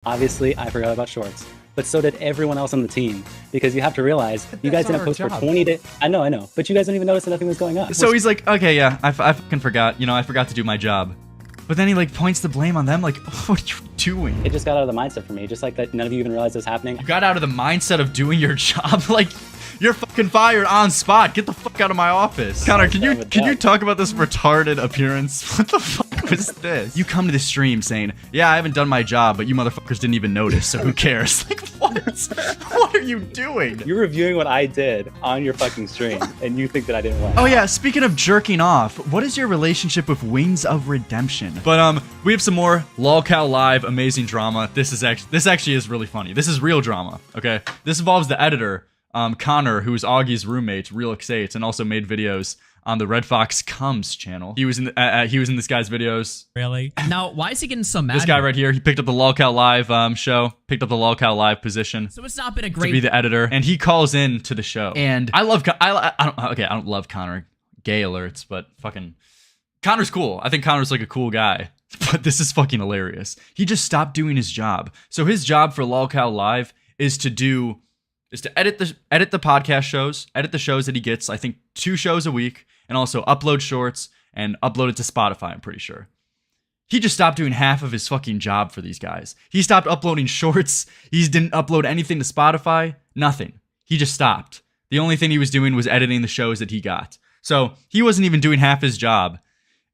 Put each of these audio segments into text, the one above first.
Obviously, I forgot about shorts, but so did everyone else on the team, because you have to realize you guys didn't post for 20 days. I know, but you guys don't even notice that nothing was going on. So he's like, okay, yeah, I fucking forgot. You know, I forgot to do my job. But then he like points the blame on them. Like, what are you doing? It just got out of the mindset for me, just like that none of you even realized this was happening. You got out of the mindset of doing your job. Like, you're fucking fired on spot. Get the fuck out of my office. Connor, can you talk about this retarded appearance? What the fuck was this? You come to the stream saying, yeah, I haven't done my job, but you motherfuckers didn't even notice, so who cares? Like, what? What are you doing? You're reviewing what I did on your fucking stream, and you think that I didn't watch. Oh yeah, speaking of jerking off, what is your relationship with Wings of Redemption? But we have some more Lolcow Live amazing drama. This actually is really funny. This is real drama, okay? This involves the editor, Connor, who's Augie's roommate, Lerix, and also made videos on the Red Fox Comes channel. He was in this guy's videos. Really? Now, why is he getting so mad? This guy right here, he picked up the Lolcow Live show, picked up the Lolcow Live position. So it's not been a great to be the editor, and he calls in to the show. And I don't love Connor. Gay alerts, but fucking Connor's cool. I think Connor's like a cool guy. But this is fucking hilarious. He just stopped doing his job. So his job for Lolcow Live is to edit the podcast shows, edit the shows that he gets, I think 2 shows a week, and also upload shorts and upload it to Spotify, I'm pretty sure. He just stopped doing half of his fucking job for these guys. He stopped uploading shorts. He didn't upload anything to Spotify. Nothing. He just stopped. The only thing he was doing was editing the shows that he got. So he wasn't even doing half his job.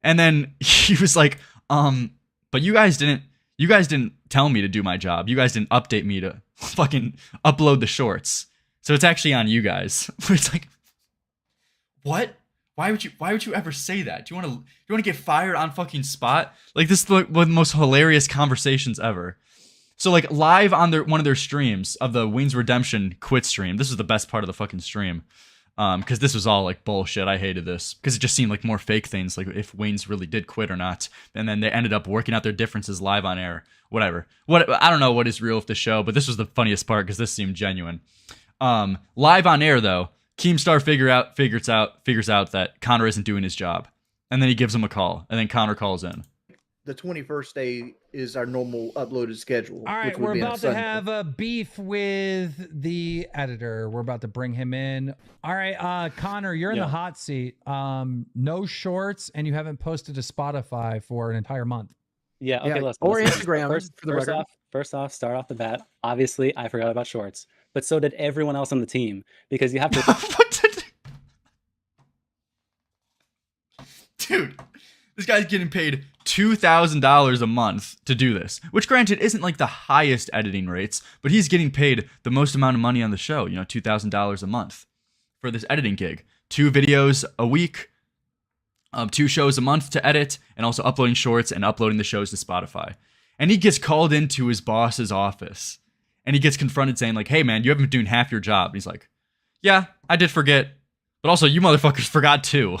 And then he was like, but you guys didn't tell me to do my job. You guys didn't update me to fucking upload the shorts. So it's actually on you guys. It's like, what? Why would you ever say that? Do you want to get fired on fucking spot? Like, this is one of the most hilarious conversations ever. So like, live on one of their streams of the Wings Redemption quit stream. This was the best part of the fucking stream. Because this was all like bullshit. I hated this because it just seemed like more fake things, like if Wayne's really did quit or not. And then they ended up working out their differences live on air. Whatever. I don't know what is real with the show, but this was the funniest part because this seemed genuine. Live on air though, Keemstar figures out that Connor isn't doing his job, and then he gives him a call, and then Connor calls in. The 21st day is our normal uploaded schedule. All right, we're about to have a beef with the editor. We're about to bring him in. All right, Connor, you're in the hot seat. No shorts, and you haven't posted to Spotify for an entire month. Yeah, okay, listen. Or Instagram. First off, start off the bat. Obviously, I forgot about shorts, but so did everyone else on the team, because you have to. Dude, this guy's getting paid $2,000 a month to do this, which granted isn't like the highest editing rates, but he's getting paid the most amount of money on the show, $2,000 a month for this editing gig. 2 videos a week, 2 shows a month to edit, and also uploading shorts and uploading the shows to Spotify. And he gets called into his boss's office, and he gets confronted saying like, hey man, you haven't been doing half your job. And he's like, yeah, I did forget, but also you motherfuckers forgot too.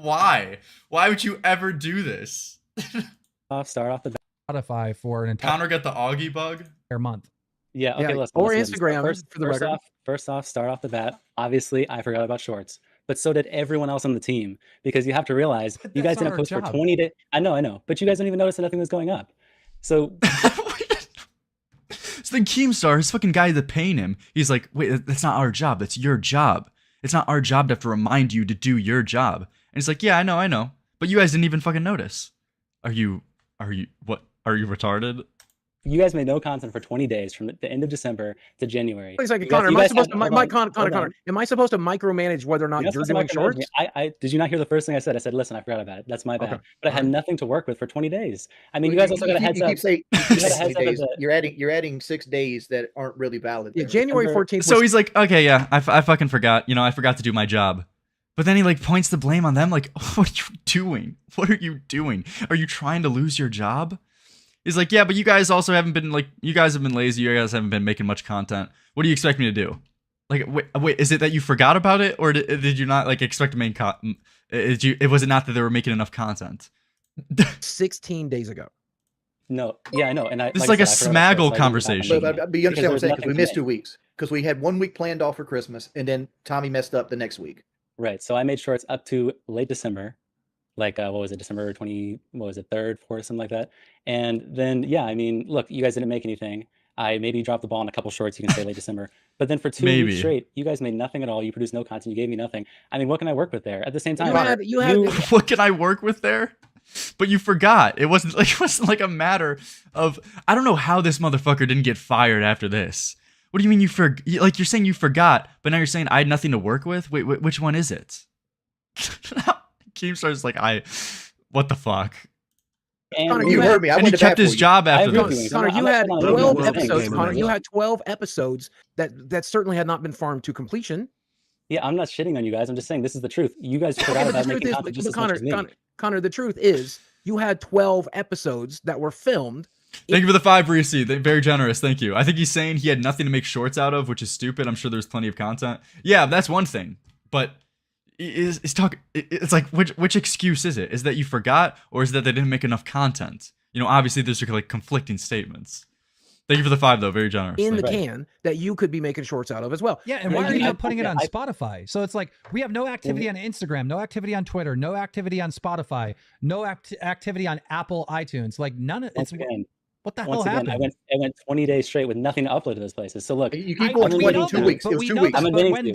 Why? Why would you ever do this? Start off the bat. Spotify for an entire Connor got the Augie bug? month. Yeah, okay, listen. Or listen. Instagram. First off, start off the bat. Obviously, I forgot about shorts, but so did everyone else on the team, because you have to realize you guys didn't post for 20 days. I know, but you guys don't even notice that nothing was going up. So. So then Keemstar, his fucking guy that's paying him, he's like, wait, that's not our job. That's your job. It's not our job to have to remind you to do your job. And he's like, yeah, I know. But you guys didn't even fucking notice. Are you retarded? You guys made no content for 20 days from the end of December to January. Wait a second, Connor, am I supposed to micromanage whether or not you're doing shorts? I did you not hear the first thing I said? I said, listen, I forgot about it. That's my bad. Okay. But I had nothing to work with for 20 days. I mean, you guys also got a heads up. You're adding 6 days that aren't really valid. Yeah, January 14th. So he's like, okay, yeah, I fucking forgot. I forgot to do my job. But then he like points the blame on them. Like, what are you doing? What are you doing? Are you trying to lose your job? He's like, yeah, but you guys also haven't been like, you guys have been lazy. You guys haven't been making much content. What do you expect me to do? Like, wait, is it that you forgot about it, or did you not like expect to make content? Was it not that they were making enough content? 16 days ago. No, yeah, I know. And this is like a Smaggle conversation. But you understand what I'm saying? Because we missed 2 weeks. Because we had 1 week planned off for Christmas, and then Tommy messed up the next week. Right. So I made shorts up to late December. like what was it, December 20, what was it, 3rd, 4th, something like that. And then yeah, I mean, look, you guys didn't make anything. I maybe dropped the ball on a couple shorts, you can say late December. But then for 2 weeks Maybe. straight, you guys made nothing at all. You produced no content. You gave me nothing. I mean, what can I work with there? At the same time, what can I work with there? But you forgot. It wasn't like a matter of, I don't know how this motherfucker didn't get fired after this. What do you mean like you're saying you forgot, but now you're saying I had nothing to work with? Wait, which one is it? Keemstar's like, what the fuck? And Connor, you heard me. And he kept his job after this. Connor, you had 12 episodes. Connor, you had 12 episodes that certainly had not been farmed to completion. Yeah, I'm not shitting on you guys. I'm just saying this is the truth. You guys forgot about making content just as much as me. Connor, the truth is you had 12 episodes that were filmed. Thank you for the 5, Reese. Very generous. Thank you. I think he's saying he had nothing to make shorts out of, which is stupid. I'm sure there's plenty of content. Yeah, that's one thing. But it's like, which excuse is it? Is that you forgot, or is that they didn't make enough content? You know, obviously there's like conflicting statements. Thank you for the 5, though. Very generous. In the can that you could be be shorts out of as well. Yeah, and why are you not putting it on Spotify? So it's like we have no activity on Instagram, no activity on Twitter, no activity on Spotify, no activity on Apple iTunes. Like none of it's again. What the hell happened? I went 20 days straight with nothing to upload to those places. So look, you keep going 22 weeks. It was 2 weeks.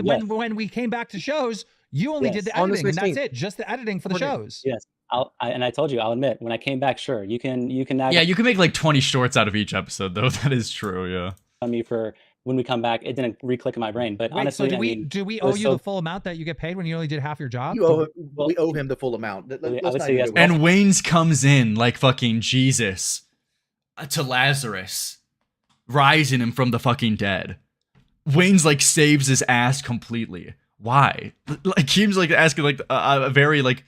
But when we came back to shows, you only did the editing, and that's it. Just the editing for the shows. Yes. And I told you, I'll admit, when I came back, sure, you can now. Yeah, you can make like 20 shorts out of each episode, though. That is true. Yeah. On me for when we come back, it didn't re-click in my brain. But honestly, so do we owe you the full amount that you get paid when you only did half your job? We owe him the full amount. Yes. And Wayne's comes in like fucking Jesus to Lazarus, rising him from the fucking dead. Wayne's like saves his ass completely. Why? Like Keem's like asking like a very like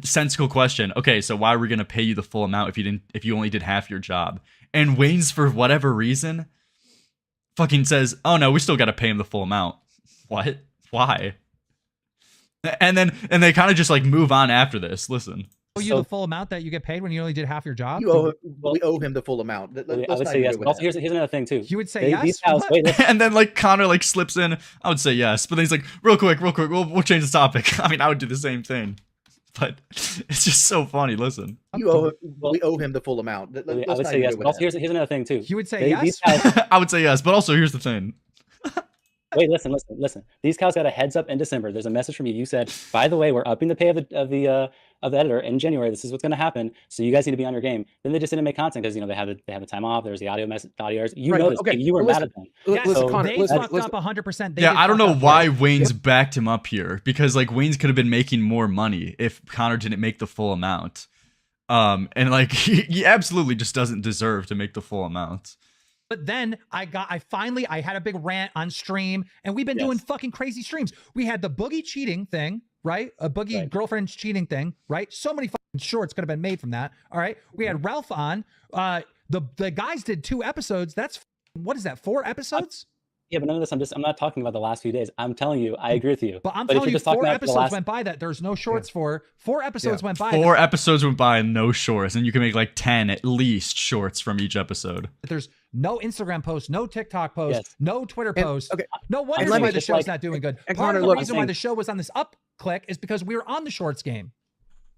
sensical question. Okay, so why are we gonna pay you the full amount if you only did half your job? And Wayne's, for whatever reason, fucking says, oh no, we still gotta pay him the full amount. What? Why? And they kind of just like move on after this. Listen. Owe you the full amount that you get paid when you only did half your job? We owe him the full amount. I would say yes. But also, here's another thing too. You would say yes. And then like Connor like slips in. I would say yes, but then he's like, real quick, we'll change the topic. I mean, I would do the same thing, but it's just so funny. Listen, we owe him the full amount. I would say yes. But also, here's another thing too. You would say yes. I would say yes, but also here's the thing. Wait, listen. These cows got a heads up in December. There's a message from you. You said, by the way, we're upping the pay of the editor in January. This is what's going to happen. So you guys need to be on your game. Then they just didn't make content because they had the time off. There's the audio errors. You know this. Okay. You were mad at them. Yeah, so they fucked up 100%. Yeah, I don't know why Wayne's backed him up here, because like Wayne's could have been making more money if Connor didn't make the full amount. And like he absolutely just doesn't deserve to make the full amount. But then I had a big rant on stream, and we've been doing fucking crazy streams. We had the Boogie cheating thing, right? A Boogie girlfriend cheating thing, right? So many fucking shorts could have been made from that. All right. We had Ralph on. The guys did 2 episodes. That's what is that? 4 episodes? Yeah, but none of this. I'm not talking about the last few days. I'm telling you, I agree with you. But I'm telling you, 4 episodes went by that there's no shorts for. 4 episodes went by. 4 episodes went by and no shorts, and you can make like 10 at least shorts from each episode. There's no Instagram post, no TikTok post, no Twitter post. Okay. No wonder why the show's not doing good. Part of the reason why the show was on this up click is because we were on the shorts game.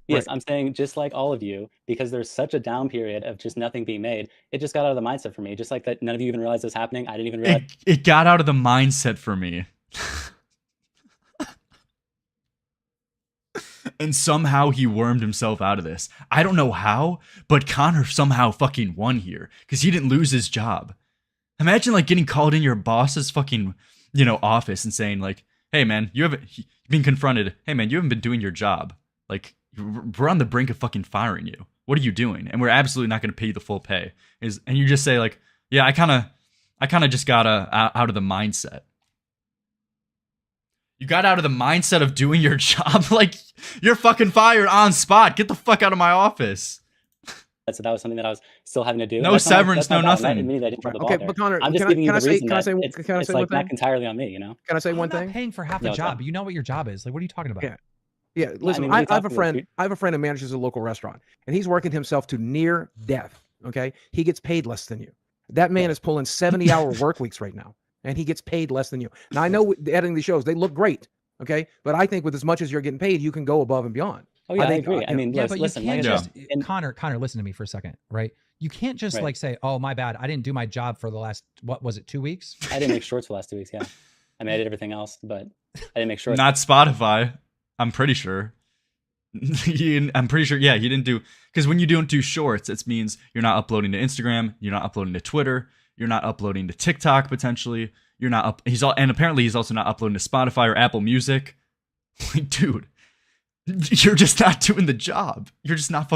Yes, I'm saying just like all of you, because there's such a down period of just nothing being made, it just got out of the mindset for me. Just like that, none of you even realized this was happening. I didn't even realize. It got out of the mindset for me. And somehow he wormed himself out of this. I don't know how, but Connor somehow fucking won here because he didn't lose his job. Imagine like getting called in your boss's fucking, office and saying like, hey man, you've been confronted. Hey man, you haven't been doing your job. Like, we're on the brink of fucking firing you. What are you doing? And we're absolutely not going to pay you the full pay. And you just say like, yeah, I kind of just got out of the mindset. You got out of the mindset of doing your job. Like, you're fucking fired on spot. Get the fuck out of my office. So that was something that I was still having to do. No severance, no nothing. Okay, but Connor, I'm just giving you the reason that it's like not entirely on me, Can I say one thing? I'm not paying for half the job. You know what your job is. Like, what are you talking about? Yeah, listen, I have a friend who manages a local restaurant, and he's working himself to near death, okay? He gets paid less than you. That man is pulling 70-hour work weeks right now, and he gets paid less than you. Now, I know editing these shows, they look great, okay? But I think with as much as you're getting paid, you can go above and beyond. Oh yeah, I agree. I mean, yeah, but listen, you can't like just Connor, listen to me for a second, right? You can't just like say, "Oh, my bad, I didn't do my job for the last what was it, 2 weeks?" I didn't make shorts for the last 2 weeks. Yeah, I mean, I did everything else, but I didn't make shorts. Not Spotify. I'm pretty sure. I'm pretty sure. Yeah, he didn't do, because when you don't do shorts, it means you're not uploading to Instagram, you're not uploading to Twitter, you're not uploading to TikTok potentially. You're not up. And apparently he's also not uploading to Spotify or Apple Music. Like, dude, you're just not doing the job. You're just not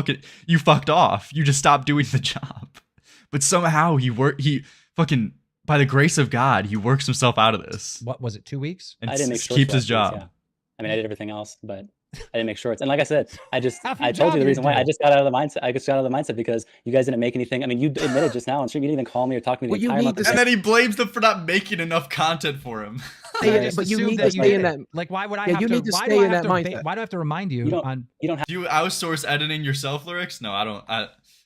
you fucked off. You just stopped doing the job. But somehow he fucking, by the grace of God, he works himself out of this. What was it, 2 weeks? And I didn't make shorts keeps his job. Yeah. I mean, I did everything else, but I didn't make shorts. And like I said, I told you the you reason why. I just got out of the mindset. I just got out of the mindset because you guys didn't make anything. I mean, you admitted just now on stream, you didn't even call me or talk to me the entire month. And then he blames them for not making enough content for him. But you need to stay in that. Like, why would I have you to? need to Why stay do I in have that to? mindset. Why do I have to remind you? You don't have. Do you outsource editing yourself, Lerix? No, I don't.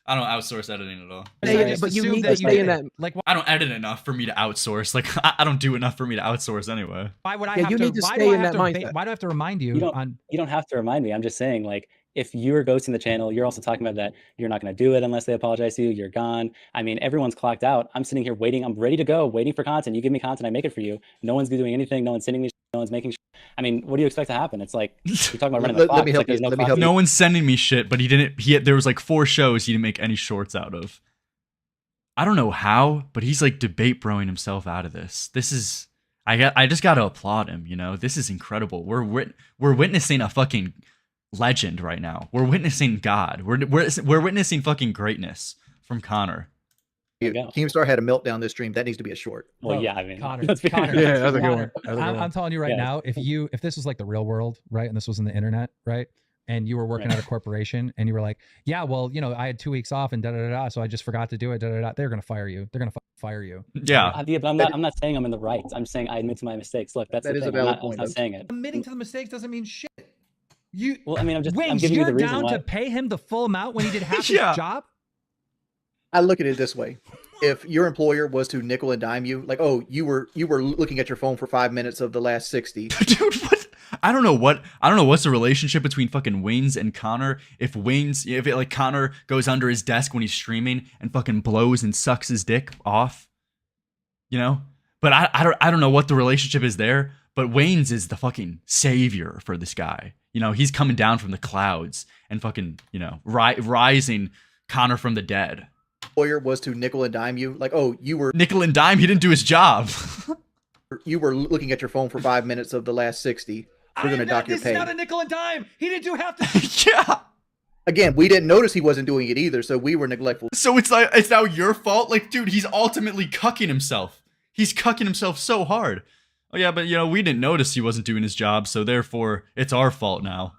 I don't outsource editing at all. But you need to stay in that. Like, I don't edit enough for me to outsource. Like, I don't do enough for me to outsource anyway. why would I have you to? need to Why stay do I in have that to? mindset. Why do I have to remind you? You don't have to remind me. I'm just saying, like, if you're ghosting the channel, you're also talking about that you're not going to do it unless they apologize to you. You're gone. I mean, everyone's clocked out. I'm sitting here waiting. I'm ready to go, waiting for content. You give me content, I make it for you. No one's doing anything. No one's sending me. No one's making. I mean, what do you expect to happen? It's like you're talking about running the clock. Let me help you. No one's sending me shit, but he didn't. There was like 4 shows he didn't make any shorts out of. I don't know how, but he's like debate broing himself out of this. This is. I just got to applaud him. You know, this is incredible. We're witnessing a fucking legend right now. We're witnessing God. We're witnessing fucking greatness from Connor. Keemstar had a meltdown this stream. That needs to be a short. Well, yeah, I mean, Connor, Yeah, that's a good one. I'm telling you right now, if this was like the real world, right, and this was in the internet, right, and you were working at a corporation, and you were like, yeah, well, you know, I had 2 weeks off and da da da, so I just forgot to do it. Da da da. They're gonna fire you. They're gonna fire you. Yeah. But I'm not saying I'm in the right. I'm saying I admit to my mistakes. Look, that is a valid point. I'm not saying it. Admitting to the mistakes doesn't mean shit. Well, I mean, I'm Wings, giving you the reason down why. to pay him the full amount when he did half his job. I look at it this way: if your employer was to nickel and dime you, like, oh, you were looking at your phone for 5 minutes of the last 60. Dude, what? I don't know what's the relationship between fucking Wings and Connor. If Connor goes under his desk when he's streaming and fucking blows and sucks his dick off, you know. But I don't know what the relationship is there. But Wayne's is the fucking savior for this guy. You know, he's coming down from the clouds and fucking, you know, rising Connor from the dead. Employer was to nickel and dime you, like, oh, you were nickel and dime. He didn't do his job. You were looking at your phone for 5 minutes of the last 60. We're going to dock your pay. This is not a nickel and dime. He didn't do half the. Yeah. Again, we didn't notice he wasn't doing it either, so we were neglectful. So it's now your fault? Like, dude, he's ultimately cucking himself. He's cucking himself so hard. Oh yeah, but you know, we didn't notice he wasn't doing his job, so therefore it's our fault now.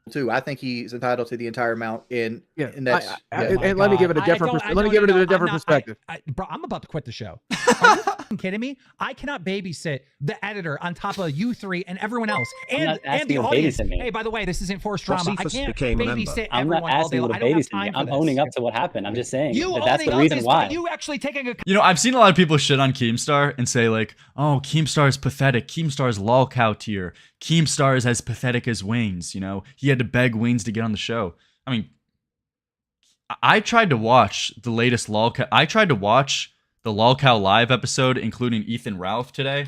Too, I think he's entitled to the entire amount. And that's and let me give it a different. Let me give it a different perspective. Bro, I'm about to quit the show. Are you fucking kidding me? I cannot babysit the editor on top of you three and everyone else and the audience. Hey, by the way, this isn't forced drama. I can't babysit everyone all day long. I don't have time for this. I'm owning up to what happened. I'm just saying that's the owning reason up why. You actually taking a. You know, I've seen a lot of people shit on Keemstar and say like, "Oh, Keemstar is pathetic. Keemstar is Lolcow tier. Keemstar is as pathetic as Wayne's." You know, he had to beg Wayne's to get on the show. I mean, I tried to watch the latest Lolcow. I tried to watch the Lolcow live episode, including Ethan Ralph today.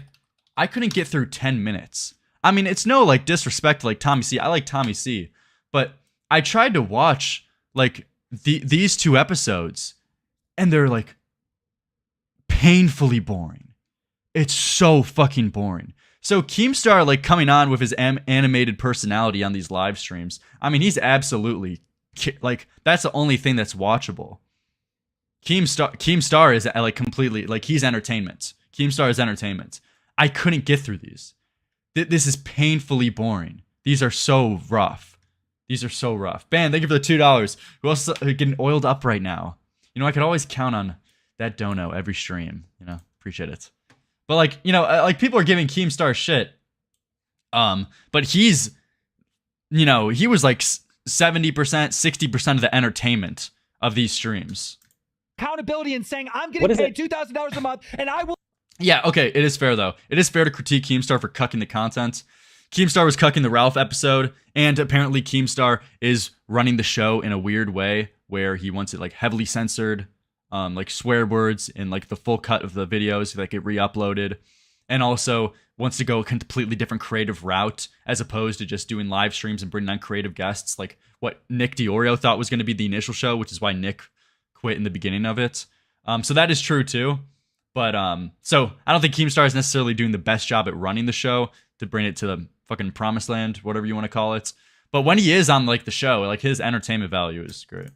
I couldn't get through 10 minutes. I mean, it's no like disrespect to like Tommy C. I like Tommy C. But I tried to watch like these 2 episodes, and they're like painfully boring. It's so fucking boring. So Keemstar, like, coming on with his animated personality on these live streams, I mean, he's absolutely, like, that's the only thing that's watchable. Keemstar is, like, completely, like, he's entertainment. Keemstar is entertainment. I couldn't get through these. This is painfully boring. These are so rough. These are so rough. Ban, thank you for the $2. Who else is getting oiled up right now? You know, I could always count on that dono every stream. You know, appreciate it. But like, you know, like people are giving Keemstar shit. But he's, you know, he was like 70%, 60% of the entertainment of these streams. Accountability and saying I'm getting paid $2,000 a month and I will. Yeah, okay, it is fair though. It is fair to critique Keemstar for cucking the content. Keemstar was cucking the Ralph episode, and apparently Keemstar is running the show in a weird way where he wants it like heavily censored, like swear words in like the full cut of the videos that get re-uploaded, and also wants to go a completely different creative route as opposed to just doing live streams and bringing on creative guests like what Nick DiOrio thought was going to be the initial show, which is why Nick quit in the beginning of it. So that is true too. But so I don't think Keemstar is necessarily doing the best job at running the show to bring it to the fucking promised land, whatever you want to call it. But when he is on like the show, like his entertainment value is great.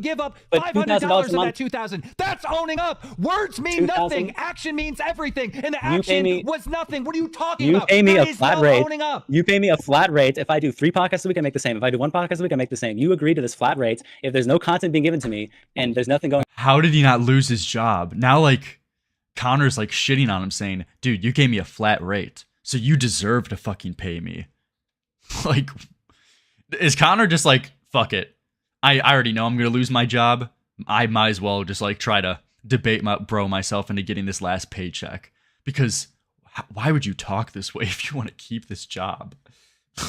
Give up But $500 $2,000 of that $2,000. That's owning up. Words mean nothing. Action means everything. And the action was nothing. What are you talking about? You pay me There a is flat no rate. owning up. You pay me a flat rate. If I do 3 podcasts a week, I make the same. If I do 1 podcast a week, I make the same. You agree to this flat rate. If there's no content being given to me and there's nothing going. How did he not lose his job? Now like Connor's like shitting on him saying, dude, you gave me a flat rate, so you deserve to fucking pay me. Like, is Connor just like, fuck it, I already know I'm gonna lose my job, I might as well just like try to debate myself into getting this last paycheck, because why would you talk this way if you want to keep this job?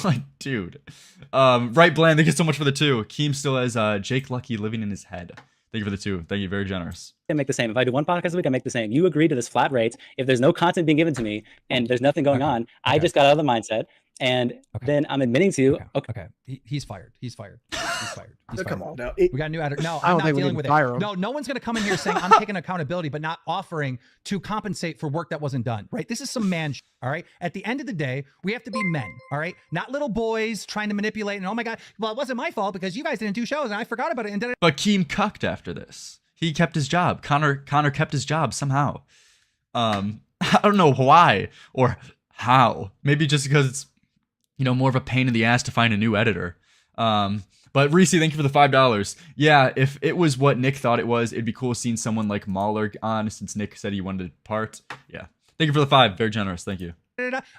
Like, dude. Right, Bland, thank you so much for the 2. Keem still has Jake Lucky living in his head. Thank you for the 2. Thank you, very generous. I make the same. If I do 1 podcast a week, I make the same. You agree to this flat rate. If there's no content being given to me and there's nothing going on, I just got out of the mindset. And then I'm admitting to you. Okay. He's fired. He's fired. He's fired. He's fired. Come on now. We got a new editor. No, I'm not dealing with it. No one's going to come in here saying I'm taking accountability, but not offering to compensate for work that wasn't done. Right? This is some man shit. All right. At the end of the day, we have to be men. All right. Not little boys trying to manipulate. And oh my God, well, it wasn't my fault because you guys didn't do shows and I forgot about it. And but Keem cucked after this. He kept his job. Connor kept his job somehow. I don't know why or how. Maybe just because it's, you know, more of a pain in the ass to find a new editor. But Reese, thank you for the $5. Yeah, if it was what Nick thought it was, it'd be cool seeing someone like Mahler on, since Nick said he wanted to part. Yeah. Thank you for the 5. Very generous. Thank you.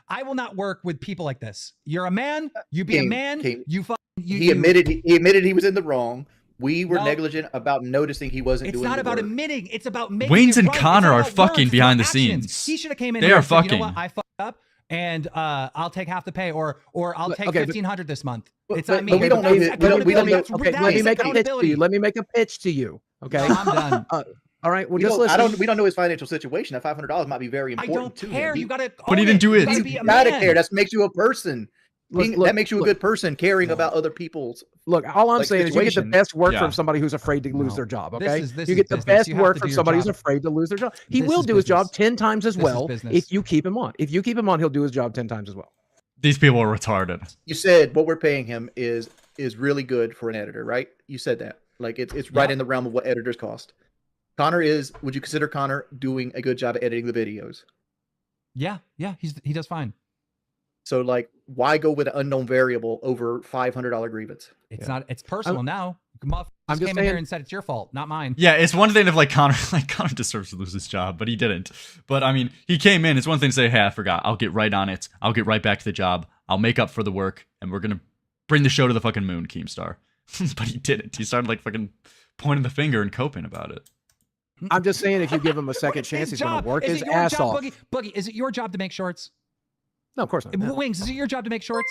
I will not work with people like this. You're a man. You be a man. He admitted he was in the wrong. We were negligent about noticing he wasn't doing the work. It's not about admitting. It's about making Waynes it and right. Connor are fucking behind the scenes. He should have came in they here are and said, fucking. you know what? I fucked up. And I'll take half the pay, or I'll take $1,500 this month. It's not me. But we don't know. Okay, let me make a pitch to you. Let me make a pitch to you. Okay, no, I'm done. All right. Well, just listen. We don't know his financial situation. That $500 might be very important to him. I don't care. You gotta. But he didn't do it. You gotta care. That makes you a person. That makes you a good person, caring about other people's. Look, all I'm saying is you get the best work from somebody who's afraid to lose their job. Okay, you get the best work from somebody who's afraid to lose their job. He will do his job 10 times as well if you keep him on. If you keep him on, he'll do his job 10 times as well. These people are retarded. You said what we're paying him is really good for an editor, right? You said that. Like it's right in the realm of what editors cost. Would you consider Connor doing a good job at editing the videos? Yeah, he does fine. So like, why go with an unknown variable over $500 grievance? It's not. It's personal now. I'm just came in here and said it's your fault, not mine. Yeah, it's one thing if like Connor deserves to lose his job, but he didn't. But I mean, he came in. It's one thing to say, hey, I forgot. I'll get right on it. I'll get right back to the job. I'll make up for the work, and we're gonna bring the show to the fucking moon, Keemstar. But he didn't. He started like fucking pointing the finger and coping about it. I'm just saying, if you give him a second chance, he's gonna work his ass off. Boogie, is it your job to make shorts? No, of course not. Wings, is it your job to make shorts?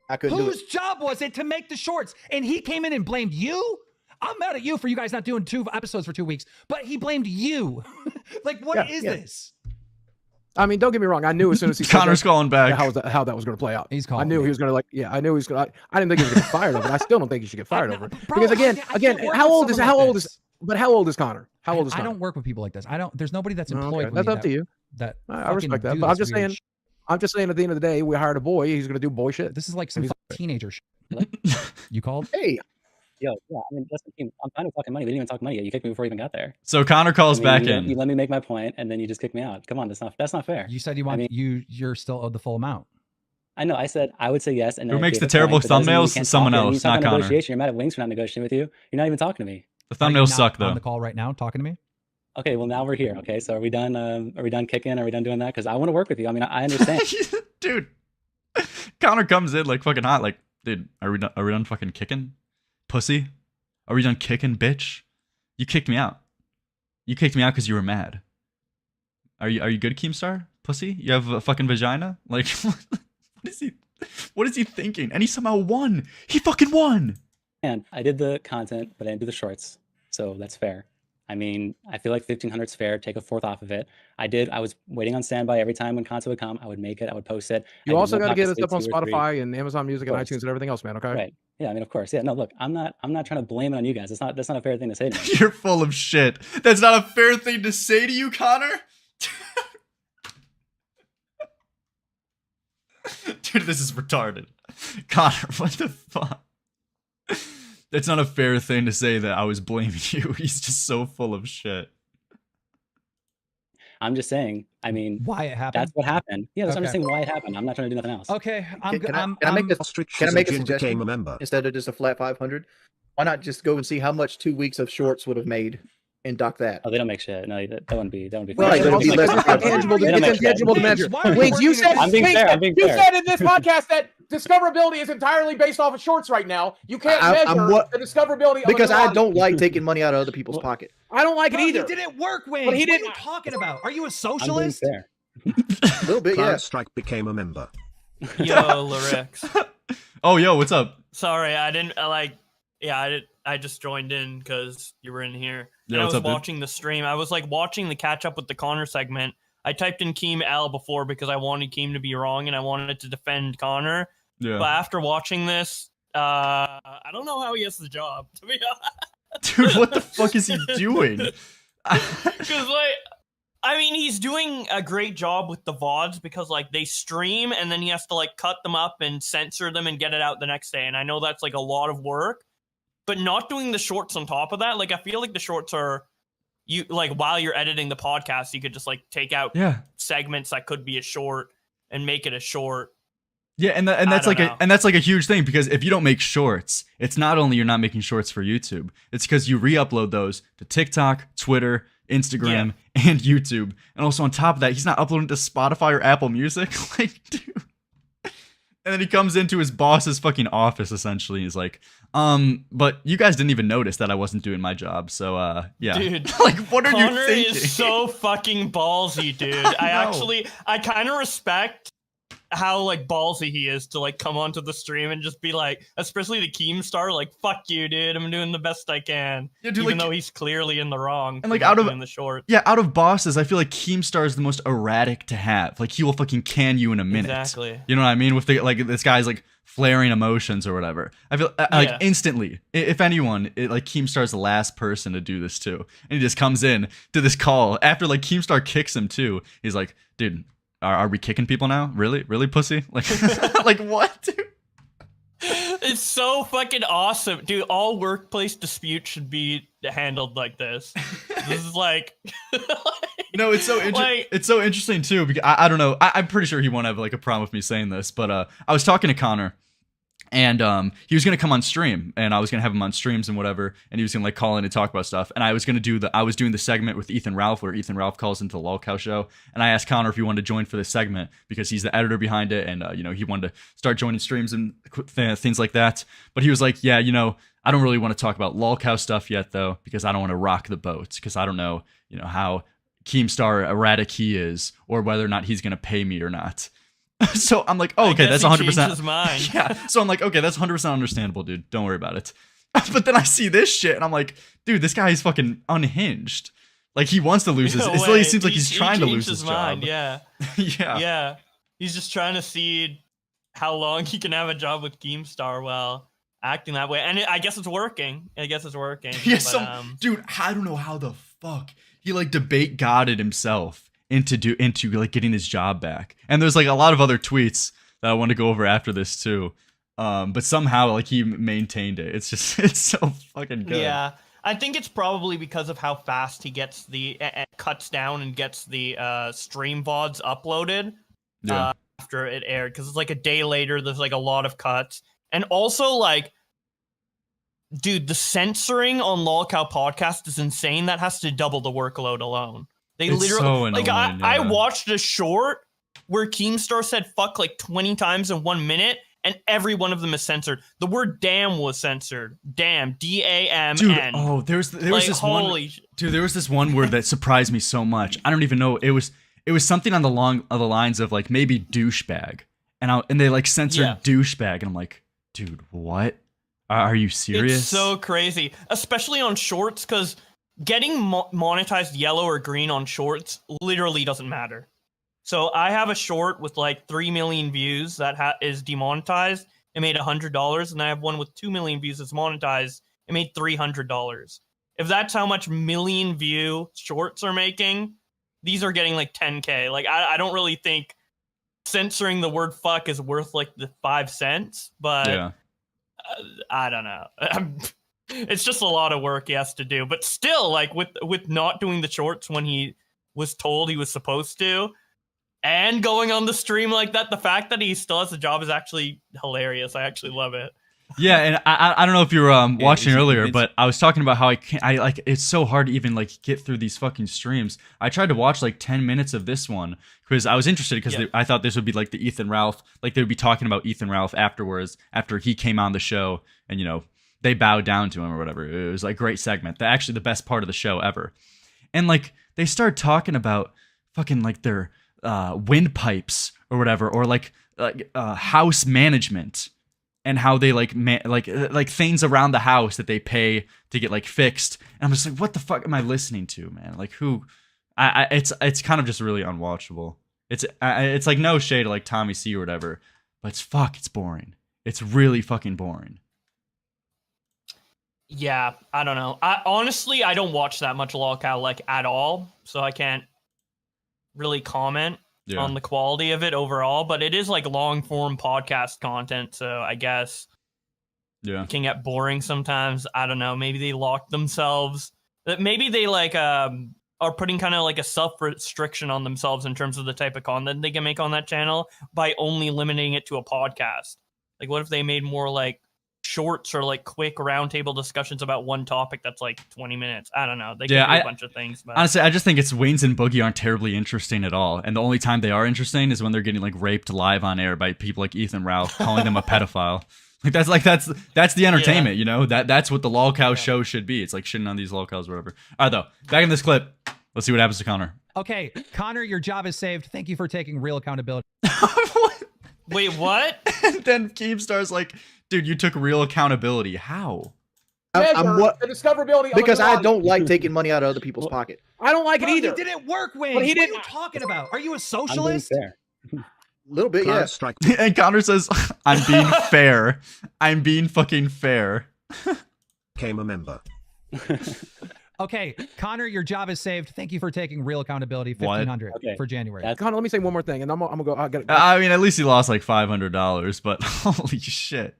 I couldn't do it. Whose job was it to make the shorts? And he came in and blamed you? I'm mad at you for you guys not doing 2 episodes for 2 weeks, but he blamed you. Like, what is this? I mean, don't get me wrong. I knew as soon as he Connor's calling back how that was going to play out. He's calling. I knew he was going to I knew he was going to. I didn't think he was going to get fired over it. I still don't think he should get fired over it. Because again, how old is Connor? How old is Connor? I don't work with people like this. There's nobody that's employed. Okay. That's up to you. I respect that, but I'm just saying. I'm just saying, at the end of the day, we hired a boy. He's going to do boy shit. This is like some teenager shit. You called? Hey. Yo, yeah, I mean, listen, I'm kind of talking money. We didn't even talk money yet. You kicked me before we even got there. So Connor calls back in. You let me make my point, and then you just kicked me out. Come on, that's not fair. You said you're still owed the full amount. I know. I said I would say yes. And who makes the terrible thumbnails? Someone else, not Connor. You're mad at Wings for not negotiating with you. You're not even talking to me. The thumbnails suck, though. On the call right now, talking to me. Okay, well now we're here. Okay, so are we done? Are we done kicking? Are we done doing that? Because I want to work with you. I mean, I understand. Dude, Connor comes in like fucking hot. Like, dude, are we done fucking kicking? Pussy? Are we done kicking, bitch? You kicked me out. You kicked me out because you were mad. Are you good, Keemstar? Pussy? You have a fucking vagina? Like, What is he thinking? And he somehow won. He fucking won. And I did the content, but I didn't do the shorts, so that's fair. I mean, I feel like 1,500's fair. Take a fourth off of it. I was waiting on standby every time when content would come. I would make it. I would post it. You also got to get us up on Spotify and Amazon Music and iTunes and everything else, man. Okay. Right. Yeah. I mean, of course. Yeah. No. Look, I'm not trying to blame it on you guys. That's not a fair thing to say to me. You're full of shit. That's not a fair thing to say to you, Connor. Dude, this is retarded. Connor, what the fuck? That's not a fair thing to say that I was blaming you. He's just so full of shit. I'm just saying, I mean, why it happened. That's what happened. Yeah, I'm just saying why it happened. I'm not trying to do nothing else. Okay, Can I make a suggestion? Instead of just a flat 500, why not just go and see how much 2 weeks of shorts would have made and dock that? Oh, they don't make shit. No, that wouldn't be. Well, it's intangible to measure. Wait, you said I'm being fair. You said in this podcast that discoverability is entirely based off of shorts right now. You can't measure the discoverability because I don't like taking money out of other people's pocket. I don't like it either. He didn't work, Wayne. But he didn't. What are you talking about? Are you a socialist? I'm being fair. A little bit, yeah. Strike became a member. Yo, Lerix. Oh, yo, what's up? Sorry, I didn't I just joined in because you were in here. Yeah, and I what's was up, dude? watching the stream. I was like watching the catch up with the Connor segment. I typed in Keem L before because I wanted Keem to be wrong and I wanted to defend Connor. Yeah. But after watching this, I don't know how he has the job, to be honest. Dude, what the fuck is he doing? Because, like, I mean, he's doing a great job with the VODs because, like, they stream and then he has to, like, cut them up and censor them and get it out the next day. And I know that's, like, a lot of work. But not doing the shorts on top of that, like, I feel like the shorts are, you like, while you're editing the podcast, you could just, like, take out segments that could be a short and make it a short. Yeah, and that's like a huge thing because if you don't make shorts, it's not only you're not making shorts for YouTube, it's because you re-upload those to TikTok, Twitter, Instagram, and YouTube. And also on top of that, he's not uploading to Spotify or Apple Music. Like, dude. And then he comes into his boss's fucking office essentially. He's like, but you guys didn't even notice that I wasn't doing my job. So, yeah. Dude, like, what are Connor you thinking? is so fucking ballsy, dude. I kind of respect how, like, ballsy he is to, like, come onto the stream and just be like, especially the Keemstar, like, fuck you, dude. I'm doing the best I can. Yeah, dude, even though he's clearly in the wrong. And, like, out of the short. Yeah, out of bosses, I feel like Keemstar is the most erratic to have. Like, he will fucking can you in a minute. Exactly. You know what I mean? With the, like, this guy's like flaring emotions or whatever. I feel like instantly, if anyone, like, Keemstar's the last person to do this too. And he just comes in to this call after, like, Keemstar kicks him too. He's like, dude, are we kicking people now? Really, pussy? Like, like what, dude? It's so fucking awesome, dude. All workplace disputes should be handled like this. This is like, no, it's so it's so interesting too because I don't know. I'm pretty sure he won't have like a problem with me saying this, but I was talking to Connor. And he was gonna come on stream, and I was gonna have him on streams and whatever, and he was gonna like call in and talk about stuff. And I was doing the segment with Ethan Ralph, where Ethan Ralph calls into the Lolcow show. And I asked Connor if he wanted to join for this segment because he's the editor behind it, and you know, he wanted to start joining streams and things like that. But he was like, yeah, you know, I don't really want to talk about Lolcow stuff yet though, because I don't want to rock the boat, because I don't know, you know, how Keemstar erratic he is, or whether or not he's gonna pay me or not. So I'm like, oh, okay, that's 100%. His mind. Yeah. So I'm like, okay, that's 100% understandable, dude. Don't worry about it. But then I see this shit, and I'm like, dude, this guy is fucking unhinged. Like, he wants to lose his. It really seems like he's trying to lose his mind. job. Yeah. Yeah. He's just trying to see how long he can have a job with Keemstar while acting that way, and I guess it's working. Yeah. But, dude, I don't know how the fuck he like debate godded himself into like getting his job back. And there's like a lot of other tweets that I want to go over after this too. But somehow like he maintained it. It's so fucking good. Yeah. I think it's probably because of how fast he gets cuts down and gets the stream VODs uploaded after it aired. Because it's like a day later, there's like a lot of cuts. And also like, dude, the censoring on Lolcow podcast is insane. That has to double the workload alone. It's literally so annoying, like I watched a short where Keemstar said fuck like 20 times in 1 minute, and every one of them is censored. The word damn was censored. Damn, DAMN. Dude, oh, there was this one. Dude, there was this one word that surprised me so much. I don't even know. It was something on the lines of like maybe douchebag. and they like censored douchebag, and I'm like, dude, what? Are you serious? It's so crazy, especially on shorts, because getting monetized yellow or green on shorts literally doesn't matter. So I have a short with like 3 million views that is demonetized. It made $100, and I have one with 2 million views that's monetized. It made $300. If that's how much million view shorts are making, these are getting like 10K. Like I don't really think censoring the word fuck is worth like the 5 cents, but I don't know. It's just a lot of work he has to do. But still, like with not doing the shorts when he was told he was supposed to, and going on the stream like that, the fact that he still has a job is actually hilarious. I actually love it. Yeah, and I don't know if you were watching earlier, but I was talking about how I like it's so hard to even like get through these fucking streams. I tried to watch like 10 minutes of this one because I was interested because I thought this would be like the Ethan Ralph, like they would be talking about Ethan Ralph afterwards after he came on the show, and you know they bowed down to him or whatever. It was like a great segment. Actually the best part of the show ever. And like they started talking about fucking like their windpipes or whatever, or like house management. And how they like things around the house that they pay to get like fixed, and I'm just like, what the fuck am I listening to, man? Like who? It's kind of just really unwatchable. It's like no shade to like Tommy C or whatever, but it's boring. It's really fucking boring. Yeah, I don't know. Honestly, I don't watch that much Lolcow like at all, so I can't really comment on the quality of it overall, but it is like long form podcast content, so I guess it can get boring sometimes. I don't know, maybe they lock themselves, maybe they like are putting kind of like a self restriction on themselves in terms of the type of content they can make on that channel by only limiting it to a podcast. Like what if they made more like shorts or like quick roundtable discussions about one topic that's like 20 minutes. I don't know. They can do a bunch of things. But honestly, I just think it's Wings and Boogie aren't terribly interesting at all. And the only time they are interesting is when they're getting like raped live on air by people like Ethan Ralph calling them a pedophile. That's the entertainment, you know? That's what the Lolcow show should be. It's like shitting on these Lolcows or whatever. All right, though. Back in this clip. Let's see what happens to Connor. Okay, Connor, your job is saved. Thank you for taking real accountability. Wait, what? And then Keemstar's like, dude, you took real accountability. How? I'm what? The discoverability because I don't like taking money out of other people's pocket. I don't like it either. It didn't work, Wings. But he what didn't. are you talking about? Are you a socialist? A little bit, yeah. And Connor says, I'm being fair. I'm being fucking fair. Became a member. Okay, Connor, your job is saved. Thank you for taking real accountability. 1,500 for January. Connor, let me say one more thing, and I'm gonna go. I mean, at least he lost like $500, but holy shit.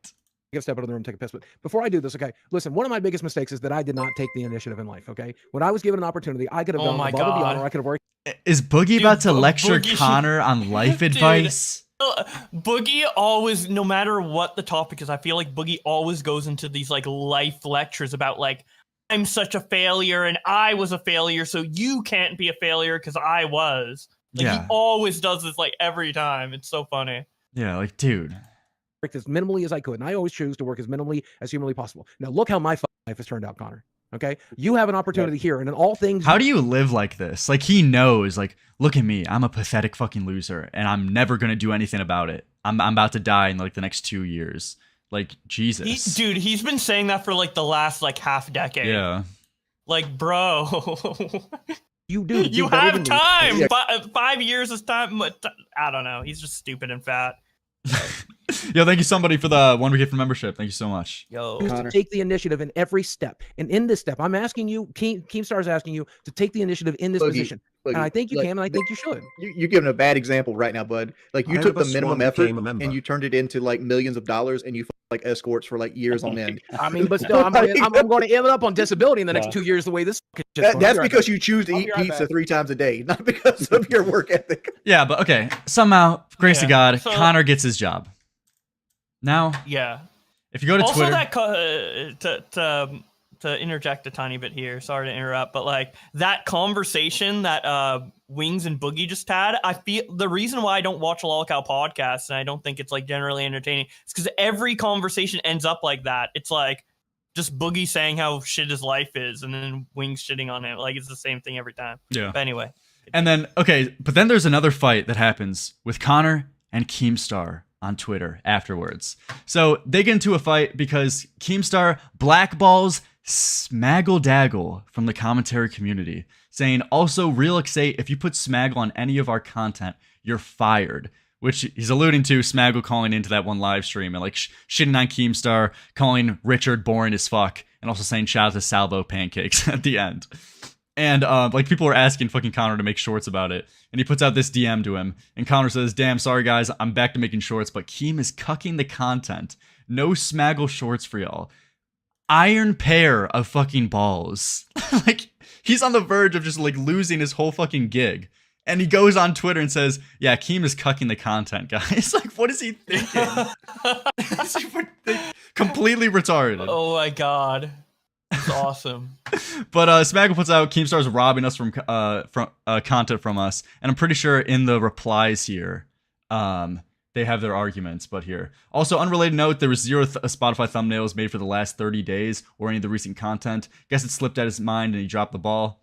I gotta step out of the room and take a piss. But before I do this, okay, listen, one of my biggest mistakes is that I did not take the initiative in life, okay? When I was given an opportunity, I could have gone above and beyond, or I could have worked. Is Boogie about to lecture Connor on life advice? Boogie always, no matter what the topic is, I feel like Boogie always goes into these like life lectures about like, I'm such a failure and I was a failure, so you can't be a failure because I was. Like he always does this like every time. It's so funny. Yeah, like dude. Worked as minimally as I could, and I always choose to work as minimally as humanly possible. Now look how my life has turned out, Connor. Okay, you have an opportunity here, and in all things. How do you live like this? Like he knows, like, look at me, I'm a pathetic fucking loser, and I'm never gonna do anything about it. I'm about to die in like the next 2 years. Like Jesus, dude, he's been saying that for like the last like half decade. Yeah, like bro, you do. You have time. 5 years is time. I don't know. He's just stupid and fat. Yo, thank you somebody for the 1 week for membership. Thank you so much. Yo, to take the initiative in every step, and in this step, I'm asking you, Keemstar is asking you to take the initiative in this position. And I think you can, and I think you should. You're giving a bad example right now, bud. Like you took the minimum effort and you turned it into like millions of dollars, and you like escorts for like years on end. I mean, but still, I'm going to end up on disability in the next 2 years the way this. That's because you choose to eat pizza 3 times a day, not because of your work ethic. Yeah, but okay. Somehow, grace to God, Connor gets his job. Now, if you go to Twitter, that to interject a tiny bit here, sorry to interrupt, but like that conversation that Wings and Boogie just had, I feel the reason why I don't watch Lolcow podcasts and I don't think it's like generally entertaining is because every conversation ends up like that. It's like just Boogie saying how shit his life is, and then Wings shitting on him. Like it's the same thing every time. Yeah. But anyway. And then but then there's another fight that happens with Connor and Keemstar on Twitter afterwards. So they get into a fight because Keemstar blackballs Smaggle Daggle from the commentary community, saying, also, Relixate, if you put Smaggle on any of our content, you're fired. Which he's alluding to Smaggle calling into that one live stream and like shitting on Keemstar, calling Richard boring as fuck, and also saying shout out to Salvo Pancakes at the end. And like people were asking fucking Connor to make shorts about it, and he puts out this DM to him, and Connor says, damn, sorry guys, I'm back to making shorts, but Keem is cucking the content. No Smaggle shorts for y'all. Iron pair of fucking balls. Like, he's on the verge of just like losing his whole fucking gig. And he goes on Twitter and says, yeah, Keem is cucking the content, guys. Like, what is he thinking? Completely retarded. Oh my god. It's awesome. But Smaggle puts out Keemstar's robbing us from content from us. And I'm pretty sure in the replies here, they have their arguments. But here. Also, unrelated note, there was 0 Spotify thumbnails made for the last 30 days or any of the recent content. Guess it slipped out his mind and he dropped the ball.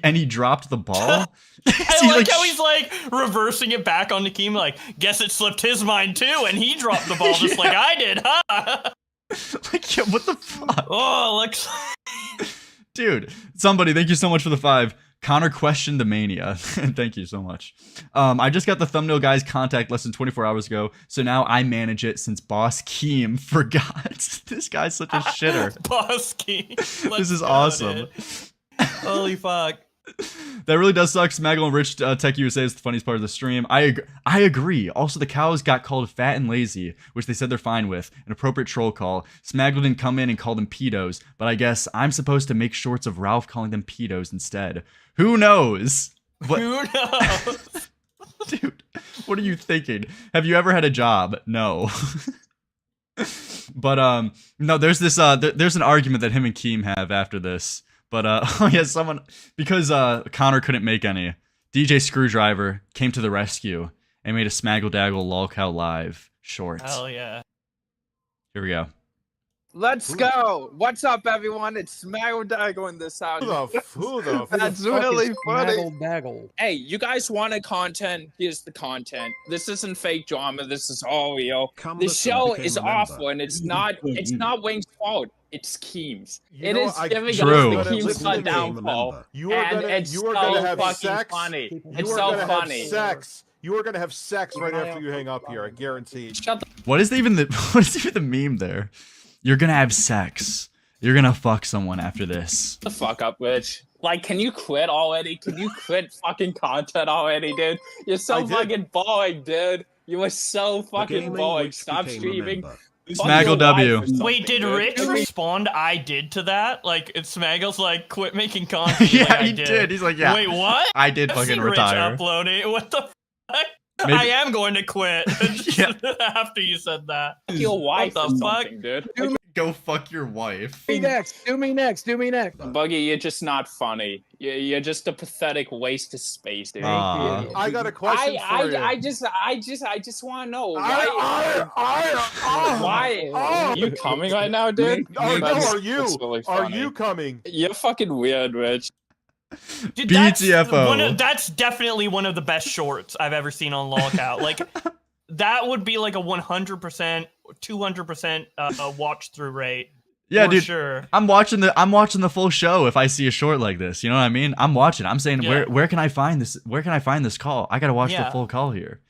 And he dropped the ball. I like how he's like reversing it back onto Keem, like, guess it slipped his mind too, and he dropped the ball just like I did, huh? Like, yeah, what the fuck? Oh, looks. Dude, somebody, thank you so much for the 5. Connor questioned the mania. Thank you so much. I just got the thumbnail guy's contact less than 24 hours ago, so now I manage it since Boss Keem forgot. This guy's such a shitter. Boss Keem. This is awesome. Holy fuck. That really does suck. Smaggle and Rich Tech USA is the funniest part of the stream. I agree. Also, the cows got called fat and lazy, which they said they're fine with. An appropriate troll call. Smaggle didn't come in and call them pedos, but I guess I'm supposed to make shorts of Ralph calling them pedos instead. Who knows? But, who knows? Dude, what are you thinking? Have you ever had a job? No. But no, there's this there's an argument that him and Keem have after this. But oh yeah, someone, because Connor couldn't make any, DJ Screwdriver came to the rescue and made a Smaggle Daggle Lolcow live short. Hell yeah. Here we go. Let's go. What's up, everyone? It's Smaggle Daggle in this house. Who the That's really funny. Daggle. Hey, you guys wanted content? Here's the content. This isn't fake drama. This is all real. This show is awful, and it's not Wayne's fault. It's Keem's. It is giving us the Keem's downfall. You are gonna have sex. Funny. It's so funny. Sex. You are gonna have sex right after you hang up here. I guarantee. What is even the meme there? You're gonna have sex. You're gonna fuck someone after this. The fuck up, Rich. Like, can you quit already? Can you quit fucking content already, dude? You're so fucking boring, dude. You were so fucking boring. Stop streaming. Smaggle W. Wait, did Rich respond? I did to that. Like, it's Smaggle's like, quit making content. Yeah, like, he did. He's like, yeah. Wait, what? I did fucking retire. Rich uploading. What the fuck? Maybe. I am going to quit. Yeah. After you said that. Your wife what the fuck? Dude. Go fuck your wife. Do me next. Buggy, you're just not funny. You're just a pathetic waste of space, dude. I got a question for you. I just want to know why. Why? Are you coming right now, dude? Oh, no, are you? Really are you coming? You're fucking weird, Rich. Dude, BTFO. That's definitely one of the best shorts I've ever seen on Lolcow. Like, that would be like a 100%, 200% watch through rate. Yeah, dude. Sure. I'm watching the full show if I see a short like this. You know what I mean? I'm watching. I'm saying, where can I find this? Where can I find this call? I gotta watch the full call here.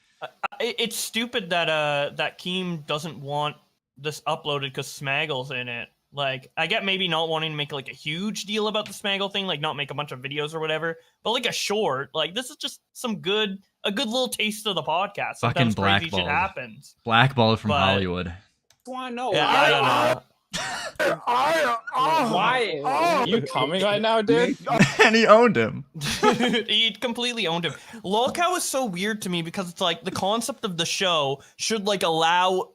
It's stupid that Keem doesn't want this uploaded because Smaggle's in it. Like, I get maybe not wanting to make like a huge deal about the Smaggle thing, like not make a bunch of videos or whatever, but like a short, like this is just a good little taste of the podcast. Fucking Sometimes crazy shit blackballed. Happens. Blackballed from Hollywood. I want to know I don't know. why? Are you coming right now, dude? And he owned him. He completely owned him. Lolcow is so weird to me because it's like the concept of the show should like allow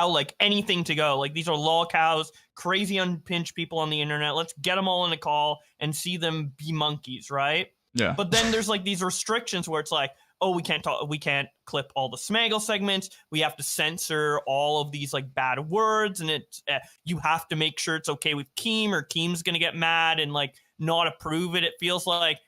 like anything to go. Like, these are Lolcows, crazy unpinched people on the internet. Let's get them all in a call and see them be monkeys, right? Yeah. But then there's like these restrictions where it's like, oh, we can't clip all the Smaggle segments. We have to censor all of these like bad words, and you have to make sure it's okay with Keem, or Keem's gonna get mad and like not approve it. It feels like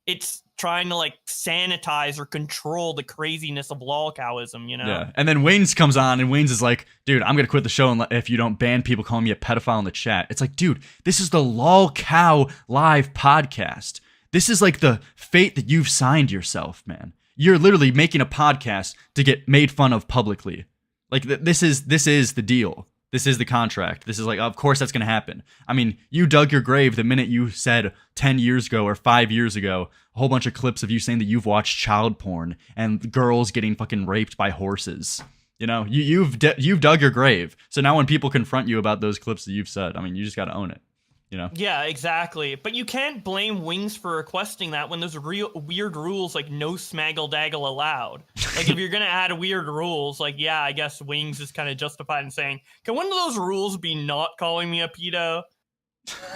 it's trying to like sanitize or control the craziness of lolcowism, you know? Yeah. And then Waynes comes on and Waynes is like, dude, I'm gonna quit the show if you don't ban people calling me a pedophile in the chat. It's like, dude, this is the Lolcow live podcast. This is like the fate that you've signed yourself, man. You're literally making a podcast to get made fun of publicly. Like this is the deal. This is the contract. This is like, of course that's going to happen. I mean, you dug your grave the minute you said 10 years ago or 5 years ago, a whole bunch of clips of you saying that you've watched child porn and girls getting fucking raped by horses. You know, you've dug your grave. So now when people confront you about those clips that you've said, I mean, you just got to own it. You know? Yeah, exactly. But you can't blame Wings for requesting that when there's real weird rules like no smaggle daggle allowed. Like if you're gonna add weird rules, like yeah, I guess Wings is kind of justified in saying, can one of those rules be not calling me a pedo?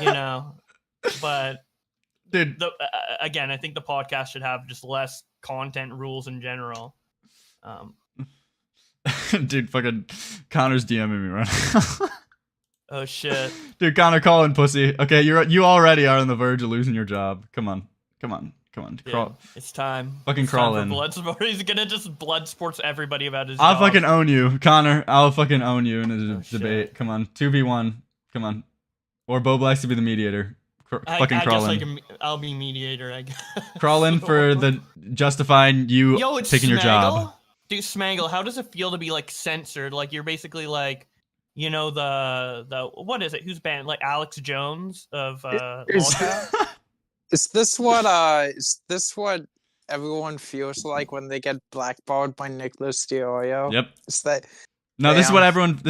You know, but dude, again, I think the podcast should have just less content rules in general. Dude, fucking Connor's DMing me right now. Oh shit, dude, Connor, call in, pussy. Okay, you already are on the verge of losing your job. Come on. Dude, crawl. It's time. Fucking crawl in. Bloodsport. He's gonna just blood sports everybody about his. I'll job. fucking own you, Connor. I'll fucking own you in a debate. Shit. Come on, 2v1. Come on, or Bo Blacks to be the mediator. Fucking crawl in. I'll be mediator. I guess. Crawl in for the justifying you taking your job. Dude, Smaggle, how does it feel to be like censored? Like you're basically like. You know the what is it? Who's banned? Like Alex Jones of Is this what everyone feels like when they get blackballed by Nicholas DiOrio? Yep. Is that No, this is what everyone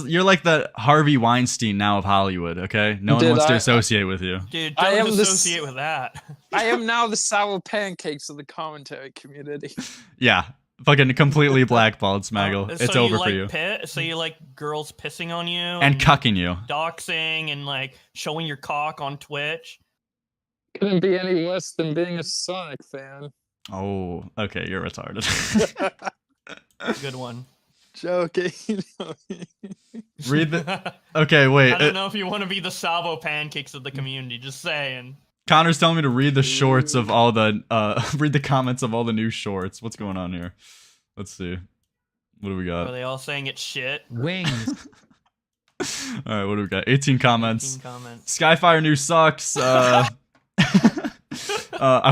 you're like the Harvey Weinstein now of Hollywood, okay? No one wants to associate with you. Dude, don't associate with that. I am now the sour pancakes of the commentary community. Yeah. Fucking completely blackballed, Smaggle. So it's over like for you. So you like girls pissing on you and cucking you, doxing, and like showing your cock on Twitch. Couldn't be any less than being a Sonic fan. Oh, okay, you're retarded. Good one. Joking. Read the. Okay, wait. I don't know if you want to be the Salvo pancakes of the community. Just saying. Connor's telling me to read the shorts of all the read the comments of all the new shorts. What's going on here? Let's see. What do we got? Are they all saying it's shit? Wings. All right, what do we got? 18 comments. 18 comments. Skyfire news sucks. I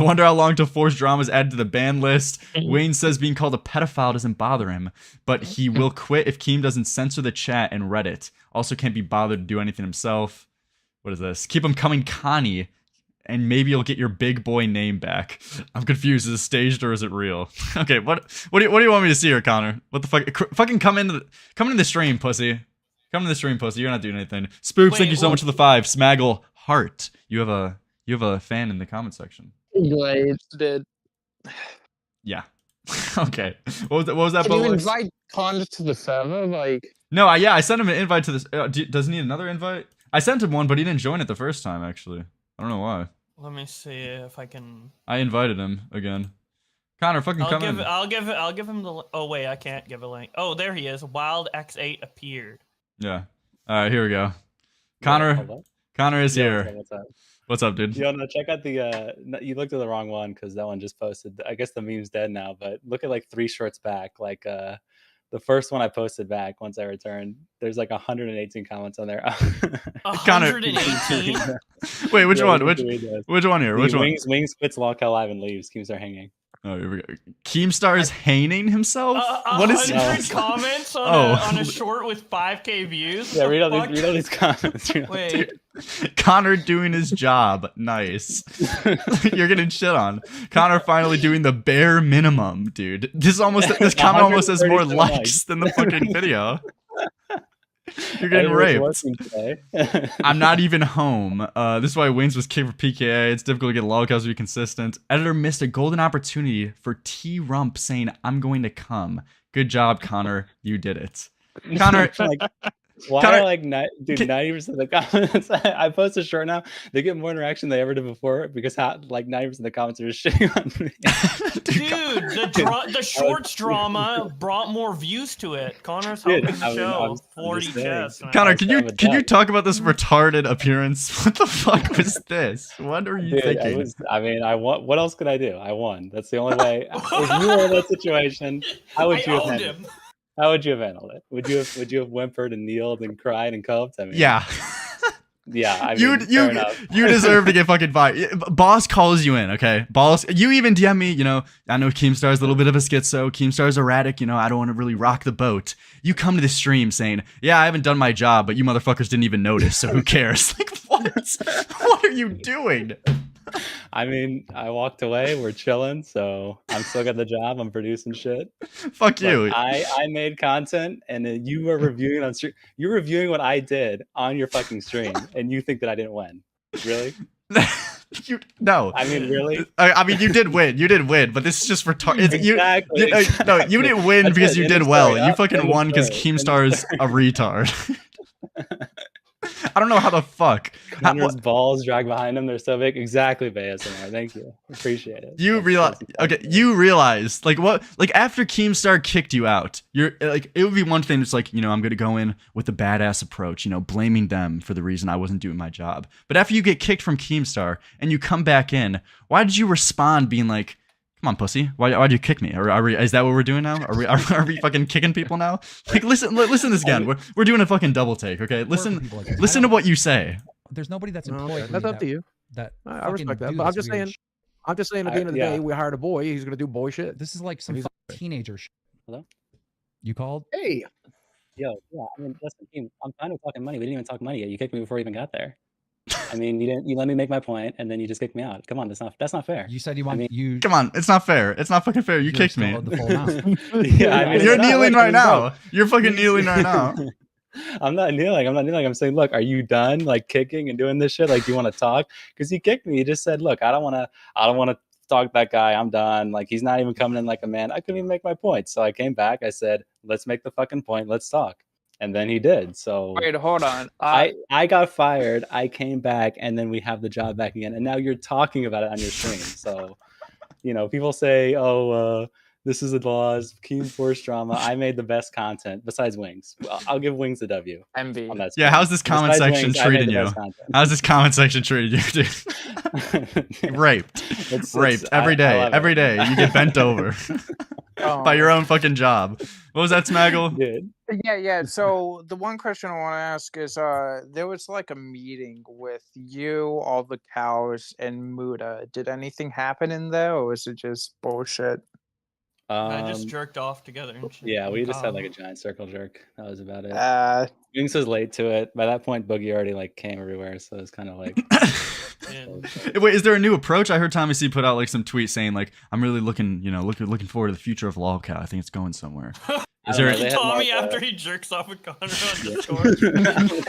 wonder how long till Force Drama is added to the ban list. Wayne says being called a pedophile doesn't bother him, but he will quit if Keem doesn't censor the chat and Reddit. Also can't be bothered to do anything himself. What is this? Keep him coming, Connie. And maybe you'll get your big boy name back. I'm confused. Is it staged or is it real? Okay, what do you want me to see here, Connor? What the fuck? Fucking come into the stream, pussy. Come to the stream, pussy. You're not doing anything. Spooks, thank you so much for the 5. Smaggle heart. You have a fan in the comment section. Did. Yeah. Okay. What was that? Can you invite Connor to the server? Like. No, I sent him an invite to this. Does he need another invite? I sent him one, but he didn't join it the first time. Actually, I don't know why. Let me see if I can. I invited him again. Connor, fucking come in. I'll give him the. Oh wait, I can't give a link. Oh, there he is. Wild X8 appeared. Yeah. All right, here we go. Connor is here. What's up, dude? Yo, no, check out the. You looked at the wrong one because that one just posted. I guess the meme's dead now, but look at like 3 shorts back. Like the first one I posted back once I returned. There's like 118 comments on there. 118. Wait, which one? Which one here? Which one? Wings quits Lolcow live and leaves. Keemstar hanging. Oh, here we go. Keemstar is hanging himself. What is 100 comments on a short with 5K views? Yeah, read all these comments. Wait. Dude, Connor doing his job. Nice. You're getting shit on. Connor finally doing the bare minimum, dude. This comment almost has more likes than the fucking video. You're getting raped. I'm not even home. This is why Wings was kicked for PKA. It's difficult to get Lolcows to be consistent. Editor missed a golden opportunity for T-Rump saying, I'm going to come. Good job, Connor. You did it. Connor, Why Connor, are like 90% of the comments I post a short now, they get more interaction than they ever did before because like 90% of the comments are just shitting on me. Dude, the shorts drama brought more views to it. Connor's helping the show. 40 chests. Connor, can you talk about this retarded appearance? What the fuck was this? What are you thinking? I won. What else could I do? I won. That's the only way. If you were in that situation, how would you have handled it? How would you have handled it? Would you have whimpered and kneeled and cried and coped? I mean, yeah. Yeah, I mean, you deserve to get fucking fired. Boss calls you in, okay? Boss, you even DM me, I know Keemstar's a little bit of a schizo. Keemstar's erratic, I don't want to really rock the boat. You come to the stream saying, yeah, I haven't done my job, but you motherfuckers didn't even notice, so who cares? Like, what? What are you doing? I mean, I walked away. We're chilling, so I'm still got the job. I'm producing shit. Fuck you. I made content, and then you were reviewing on stream. You're reviewing what I did on your fucking stream, and you think that I didn't win? Really? No. I mean, really? I mean, you did win. You did win, but this is just retarded. Exactly. No, you didn't win because you did well. You fucking won because Keemstar's a retard. I don't know how the fuck. Connor's balls dragged behind him. They're so big. Exactly, ASMR. Thank you. Appreciate it. You realize like what? Like after Keemstar kicked you out, you're like it would be one thing. It's like I'm gonna go in with the badass approach. Blaming them for the reason I wasn't doing my job. But after you get kicked from Keemstar and you come back in, why did you respond being like, come on, pussy. Why'd you kick me? Is that what we're doing now? Are we fucking kicking people now? Like, listen to this again. We're doing a fucking double take, okay? Listen to what you say. There's nobody that's employed. That's up to you. I respect that. But I'm just saying. At the end of the day, we hired a boy. He's gonna do boy shit. This is like some teenager shit. Hello? You called? Hey. Yo, yeah. I mean, listen, I'm fine with talking money. We didn't even talk money yet. You kicked me before we even got there. I mean, you let me make my point, and then you just kicked me out. Come on, that's not fair. You said you want you. Come on, it's not fair. It's not fucking fair. You kicked me. Yeah, I mean, you're kneeling right now. You're fucking kneeling right now. I'm not kneeling. I'm saying, look, are you done like kicking and doing this shit? Like, do you want to talk? Because he kicked me. He just said, look, I don't want to talk to that guy. I'm done. Like, he's not even coming in like a man. I couldn't even make my point. So I came back. I said, let's make the fucking point. Let's talk. And then he did. So wait, hold on. I got fired. I came back, and then we have the job back again. And now you're talking about it on your stream. So, people say, "Oh, this is the laws." Keen Force drama. I made the best content besides Wings. I'll give Wings a W. Envy. Yeah, how's this comment section treating you? How's this comment section treating you, dude? Raped. Raped every day. Every day you get bent over. By your own fucking job. What was that, Smaggle? Yeah. So the one question I want to ask is, there was like a meeting with you, all the cows, and Muda. Did anything happen in there, or was it just bullshit? I just jerked off together. Yeah, we just had like a giant circle jerk. That was about it. Wings was late to it. By that point, Boogie already like came everywhere, so it's kind of like. Wait, is there a new approach? I heard Tommy C put out like some tweet saying like, I'm really looking forward to the future of Lolcow. I think it's going somewhere. Is there Tommy after he jerks off with Connor on Discord?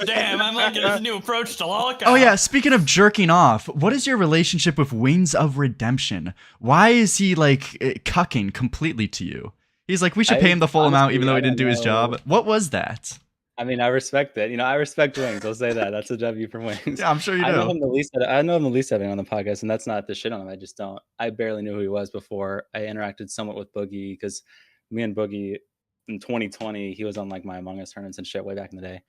Damn, I'm liking this new approach to Lolcow. Oh yeah, speaking of jerking off, what is your relationship with Wings of Redemption? Why is he like cucking completely to you? He's like, we should pay him the full amount even though he didn't do his job. What was that? I mean, I respect it. I respect Wings. I'll say that. That's a W for Wings. Yeah, I'm sure you do. I know him the least having on the podcast, and that's not the shit on him. I just don't. I barely knew who he was before. I interacted somewhat with Boogie because me and Boogie in 2020, he was on like my Among Us tournaments and shit way back in the day.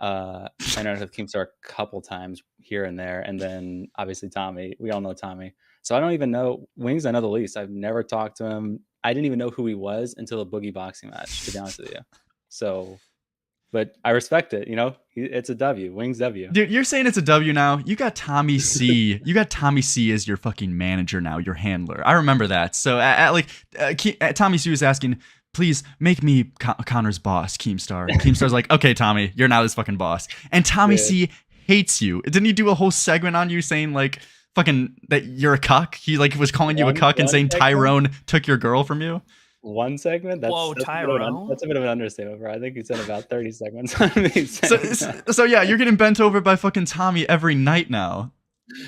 I interacted with Keemstar a couple times here and there, and then obviously Tommy. We all know Tommy. So I don't even know Wings. I know the least. I've never talked to him. I didn't even know who he was until a Boogie boxing match, to be honest with you. So. But I respect it, it's a W, Wings W. Dude, you're saying it's a W now. You got Tommy C. You got Tommy C as your fucking manager now, your handler. I remember that. So Tommy C was asking, please make me Connor's boss, Keemstar. And Keemstar's like, okay, Tommy, you're now his fucking boss. And Tommy C hates you. Didn't he do a whole segment on you saying like fucking that you're a cuck? He like was calling you a cuck and saying Tyrone took your girl from you. One segment? That's Tyrone. That's a bit of an understatement, bro. I think he said about 30 segments on me. So yeah, you're getting bent over by fucking Tommy every night now.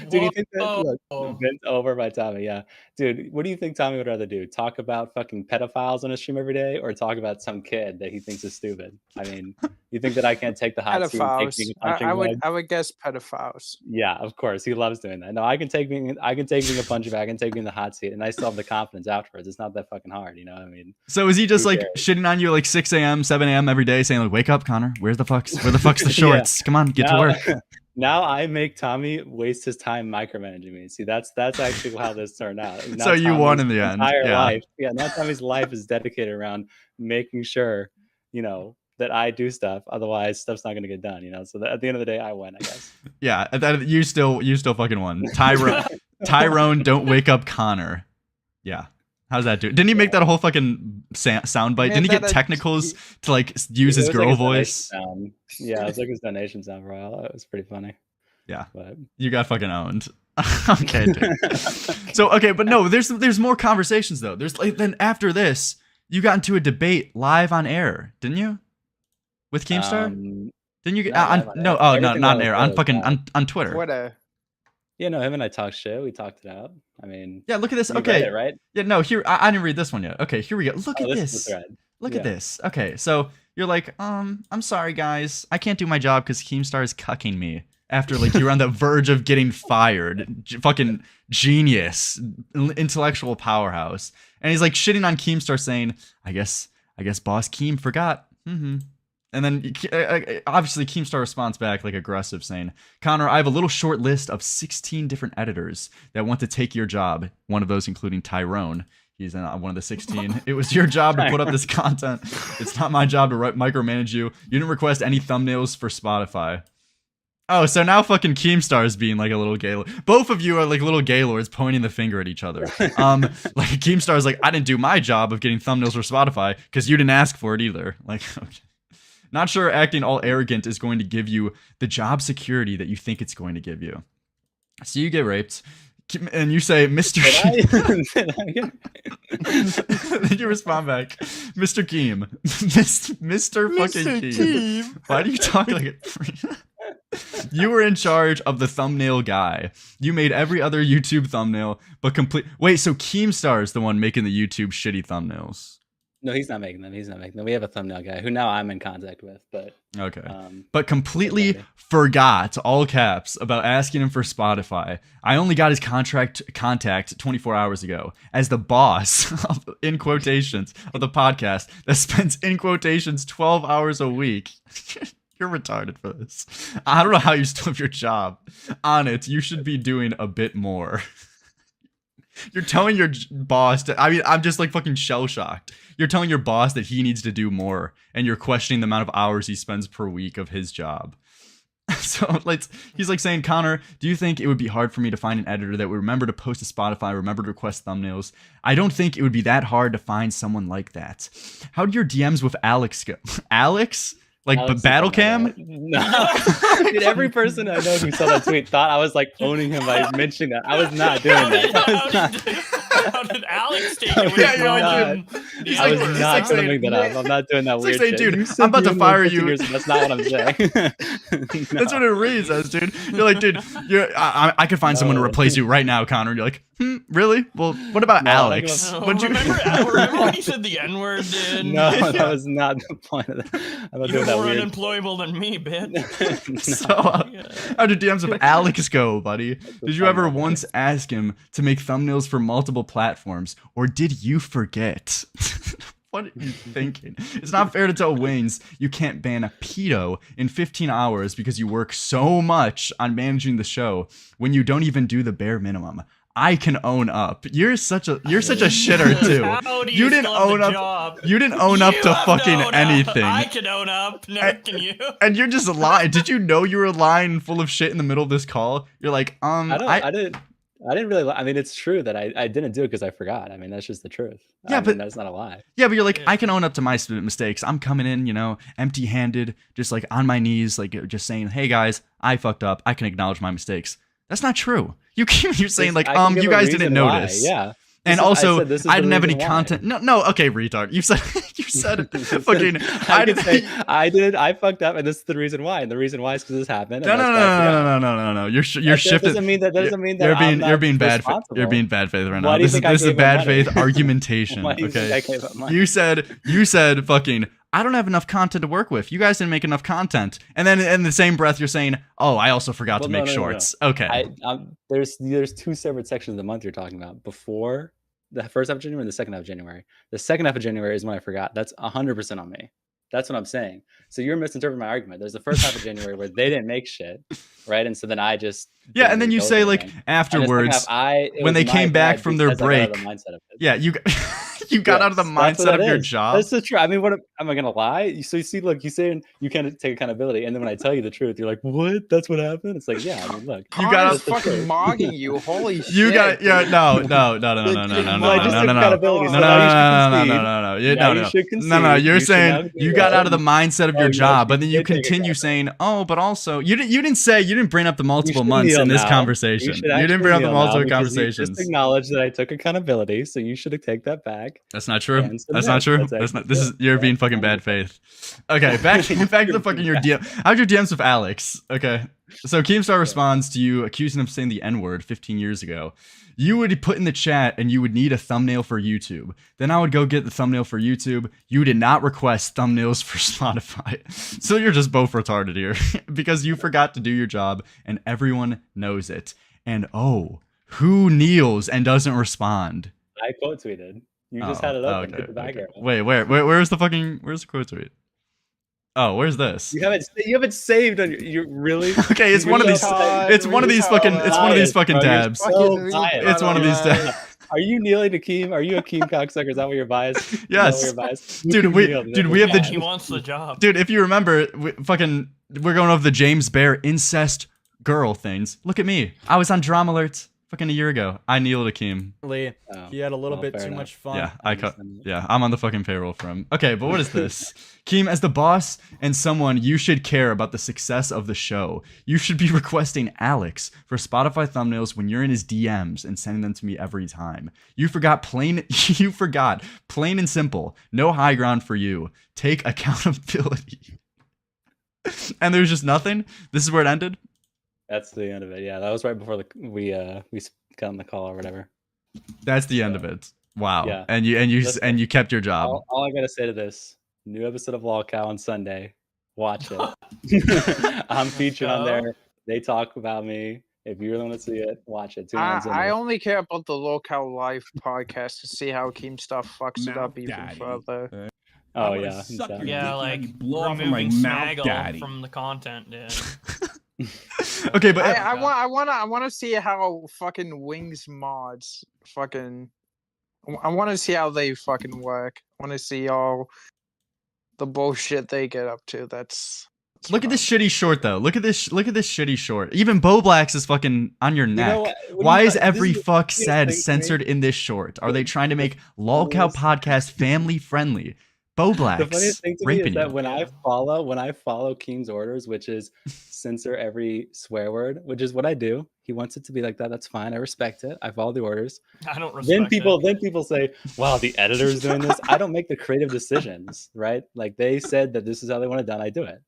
Dude, you think that look, bent over by Tommy, yeah. Dude, what do you think Tommy would rather do? Talk about fucking pedophiles on his stream every day or talk about some kid that he thinks is stupid? I mean, you think that I can't take the hot seat and take being a punching bag? I would guess pedophiles. Yeah, of course. He loves doing that. No, I can take being a punching bag and take being the hot seat, and I still have the confidence afterwards. It's not that fucking hard, you know what I mean? So is he just like shitting on you like 6 a.m., 7 a.m. every day, saying like, "Wake up, Connor. Where the fuck's the shorts? Come on, get to work." Now I make Tommy waste his time micromanaging me. See, that's actually how this turned out. Now So you won in the end. Life. Yeah, now Tommy's life is dedicated around making sure, you know, that I do stuff. Otherwise, stuff's not going to get done, you know? So at the end of the day, I win, I guess. Yeah, you still fucking won. Tyrone, don't wake up Connor. Yeah. How's that do? Didn't he make that a whole fucking sound bite? Didn't he get technicals to like use his girl voice? Yeah, it was like his donation sound for a while. It was pretty funny. Yeah, but you got fucking owned. Okay, dude. So okay, but no, there's more conversations though. There's like then after this, you got into a debate live on air, didn't you? With Keemstar? Didn't you get not on air, on fucking on Twitter. Twitter. Yeah, no, him and I talked shit. We talked it out. I mean, yeah, look at this. Okay, read it, right? Yeah, no, here I didn't read this one yet. Okay, here we go. Look at this. Look at this. Okay, so you're like, I'm sorry, guys, I can't do my job because Keemstar is cucking me. After like you're on the verge of getting fired, fucking genius, intellectual powerhouse, and he's like shitting on Keemstar, saying, "I guess Boss Keem forgot." And then obviously Keemstar responds back like aggressive, saying, "Connor, I have a little short list of 16 different editors that want to take your job. One of those including Tyrone. He's one of the 16. It was your job to put up this content. It's not my job to micromanage you. You didn't request any thumbnails for Spotify." Oh, so now fucking Keemstar is being like a little gay. Both of you are like little gaylords pointing the finger at each other. Like Keemstar is like, "I didn't do my job of getting thumbnails for Spotify because you didn't ask for it either." Like, okay. Not sure acting all arrogant is going to give you the job security that you think it's going to give you. So you get raped, and you say, "Mr. Keem." Then you respond back, "Mr. Keem." Mr. fucking Keem. Why do you talk like it? You were in charge of the thumbnail guy. You made every other YouTube thumbnail, but Wait, so Keemstar is the one making the YouTube shitty thumbnails? No, he's not making them. We have a thumbnail guy who now I'm in contact with, but okay. But completely forgot, all caps, about asking him for Spotify. I only got his contact 24 hours ago as the boss, in quotations, of the podcast that spends, in quotations, 12 hours a week. You're retarded for this. I don't know how you still have your job. On it, you should be doing a bit more. You're telling your boss I'm just like fucking shell-shocked. You're telling your boss that he needs to do more, and you're questioning the amount of hours he spends per week of his job. So he's like saying, "Connor, do you think it would be hard for me to find an editor that would remember to post to Spotify, remember to request thumbnails? I don't think it would be that hard to find someone like that. How did your DMs with Alex go?" Alex? Like battle cam? No. Dude, every person I know who saw that tweet thought I was like owning him by mentioning that. I was not doing that. How did Alex take it? I was not summing that up. I'm not doing that weird shit. Dude, I'm about to fire you. That's not what I'm saying. That's what it reads as, dude. You're like, dude, I could find someone to replace you right now, Connor. And you're like, really? Well, what about Alex? Remember when he said the N-word, dude? No, that was not the point of that. I'm not doing that more weird. Unemployable than me, bitch. No. So, how did DMs of Alex go, buddy? Did you ever once ask him to make thumbnails for multiple platforms, or did you forget? What are you thinking? It's not fair to tell Waynes you can't ban a pedo in 15 hours because you work so much on managing the show when you don't even do the bare minimum. I can own up. You're such a shitter too. You didn't own up. You didn't own up to fucking anything. I can own up. No, can you? And you're just lying. Did you know you were lying full of shit in the middle of this call? You're like, I didn't really. I mean, it's true that I didn't do it because I forgot. I mean, that's just the truth. Yeah, but that's not a lie. Yeah, but you're like, I can own up to my mistakes. I'm coming in, empty-handed, just like on my knees, like just saying, "Hey guys, I fucked up. I can acknowledge my mistakes." That's not true. You're saying like, you guys didn't notice. Yeah. And also, I didn't have any content. No, okay, retard. You said said fucking. I fucked up, and this is the reason why. And the reason why is because this happened. No. You're shifting. That doesn't mean that you're being bad. You're being bad faith right now. This is bad faith argumentation. Okay. You said fucking. I don't have enough content to work with. You guys didn't make enough content. And then in the same breath, you're saying, oh, I also forgot to make shorts. No. Okay. There's two separate sections of the month you're talking about. Before the first half of January and the second half of January. The second half of January is when I forgot. That's 100% on me. That's what I'm saying. So you're misinterpreting my argument. There's the first half of January where they didn't make shit, right? And so then I just and then you say like afterwards when they came back from their break. You got out of the mindset of your job. That's the truth. I mean, what am I gonna lie? So you see, look, you saying you can't take accountability, and then when I tell you the truth, you're like, "What? That's what happened?" It's like, yeah, I mean, look, you got fucking mogging you. Holy shit! You got no. You're saying you got out of the mindset of your job, but then you continue saying, "Oh, but also you didn't bring up the multiple months in this conversation. You didn't bring up the multiple conversations. Just acknowledge that I took accountability, so you should take that back." That's not true. That's not true. You're being fucking bad faith. Okay, back to the fucking your DM. How'd your DMs with Alex? Okay, so Keemstar responds to you accusing him of saying the N-word 15 years ago. You would put in the chat and you would need a thumbnail for YouTube. Then I would go get the thumbnail for YouTube. You did not request thumbnails for Spotify. So you're just both retarded here because you forgot to do your job and everyone knows it. And who kneels and doesn't respond? I quote tweeted. You just had it open. Get the background. Wait, where's the quote tweet? Oh, where's this? You haven't saved on your really. Okay, it's one of these. It's one of these fucking tabs. It's one of these tabs. Are you kneeling to Keem? Are you a Keem cocksucker? Is that what you're biased? Yes. Dude, we have the. He wants the job. Dude, if you remember, we're going over the James Bear incest girl things. Look at me. I was on Drama Alerts. Fucking a year ago, I kneeled Akeem. He had a little bit too much fun. Yeah, I'm on the fucking payroll for him. Okay, but what is this? Keem, as the boss and someone you should care about the success of the show, you should be requesting Alex for Spotify thumbnails when you're in his DMs and sending them to me every time. You forgot plain and simple. No high ground for you. Take accountability. And there's just nothing. This is where it ended. That's the end of it. Yeah, that was right before we got on the call or whatever. That's the end of it. Wow. Yeah. And you kept your job. All I gotta say to this: new episode of Lolcow on Sunday. Watch it. I'm featured on there. They talk about me. If you really want to see it, watch it. I only care about the Lolcow Live podcast to see how Keemstar fucks it up even further. Oh yeah. Yeah, like removing Smaggle from the content. Yeah. Okay, but I want to see how fucking Wings mods fucking. I want to see how they fucking work. I want to see all the bullshit they get up to. Look at this shitty short though. Look at this shitty short. Even Bo Blacks is fucking on your neck. Why is every fuck said censored in this short? Are they trying to make Lolcow podcast family friendly? Bo Blacks. The funniest thing to me is that when I follow Keem's orders, which is censor every swear word, which is what I do. He wants it to be like that. That's fine. I respect it. I follow the orders. I don't respect Then people say, "Wow, the editor is doing this." I don't make the creative decisions, right? Like they said that this is how they want it done. I do it.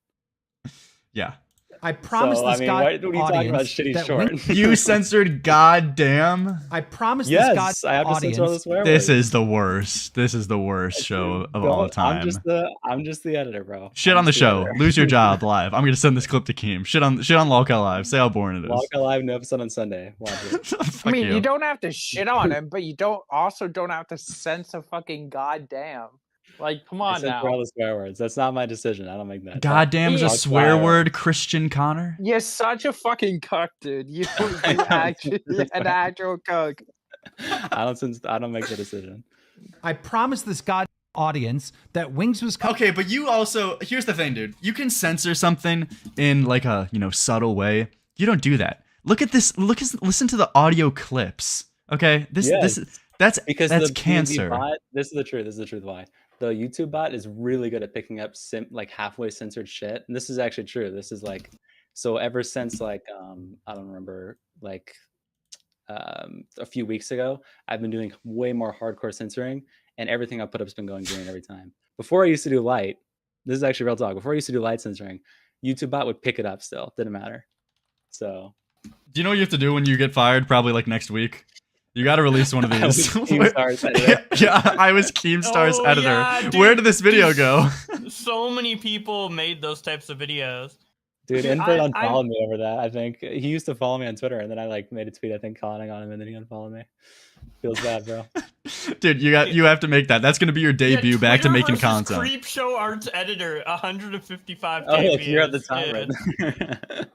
Yeah. I promise what are you talking about shitty short? You censored goddamn. I promise this audience. I have to censor all the swear words. This is the worst. This is the worst show of all time. I'm just the editor, bro. Shit on the show. Editor. Lose your job live. I'm gonna send this clip to Keem. Shit on Lolcow Live. Say how boring it is. Lolcow Live, new episode on Sunday. Watch it. I mean, you don't have to shit on him, but you don't have to censor fucking goddamn. Like, come on now. For all the swear words. That's not my decision. I don't make that. Goddamn is a swear word, Christian Connor. You're such a fucking cuck, dude. You're actually an actual cuck. I don't make the decision. I promise this audience that Wings was okay, but you also here's the thing, dude. You can censor something in like a subtle way. You don't do that. Look at this. Listen to the audio clips. Okay, that's cancer. This is the truth. This is the truth. Why? The YouTube bot is really good at picking up like halfway censored shit. And this is actually true. This is like, so ever since like, I don't remember, like a few weeks ago, I've been doing way more hardcore censoring and everything I put up has been going green every time. before I used to do light, this is actually real talk. Before I used to do light censoring, YouTube bot would pick it up still. Didn't matter. So. Do you know what you have to do when you get fired? Probably like next week. You got to release one of these. I was Keemstar's editor. Yeah, dude, where did this video go? So many people made those types of videos. Dude, Invert unfollowed me over that. I think he used to follow me on Twitter, and then I like made a tweet, I think, calling on him, and then he unfollowed me. Feels bad, bro. Dude, you have to make that. That's gonna be your debut back to making content. Creep Show Arts Editor, 155K. Oh, look, you're at the top right.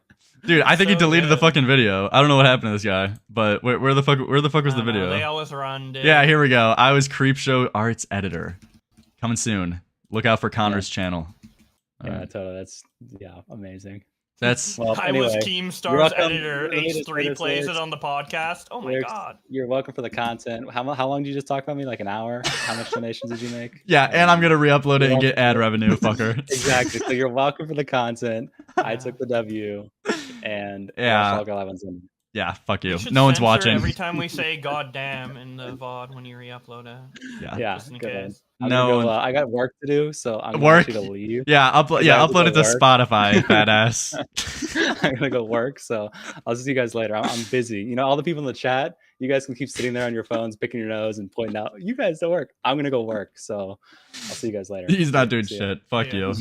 Dude, I think he deleted the fucking video. I don't know what happened to this guy, but where the fuck was the video? They always run, dude. Yeah, here we go. I was Creep Show Arts Editor. Coming soon. Look out for Connor's channel. Yeah, totally. That's amazing. That's I was Keemstar's editor. H3 plays it on the podcast. Oh my god. You're welcome for the content. How long did you just talk about me? Like an hour? How much donations did you make? Yeah, and I'm gonna re-upload it and get ad revenue, fucker. Exactly. So you're welcome for the content. I took the W, and yeah, yeah, fuck you. No one's watching. Every time we say "God damn" in the VOD when you re-upload it. Yeah. Just in case. No, I got work to do, so I'm going to leave. Yeah, upload it to Spotify, badass. I'm gonna go work, so I'll see you guys later. I'm busy. You know, all the people in the chat, you guys can keep sitting there on your phones, picking your nose and pointing out, you guys don't work. I'm gonna go work, so I'll see you guys later. He's not doing shit. Fuck you.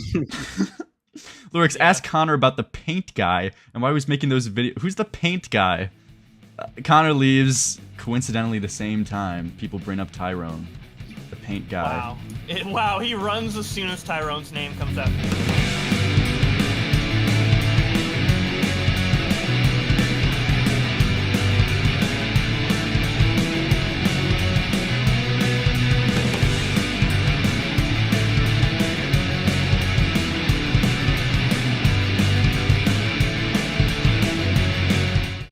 Lerix, ask Connor about the paint guy and why he was making those videos. Who's the paint guy? Connor leaves coincidentally the same time people bring up Tyrone. The paint guy. Wow. Wow, he runs as soon as Tyrone's name comes up.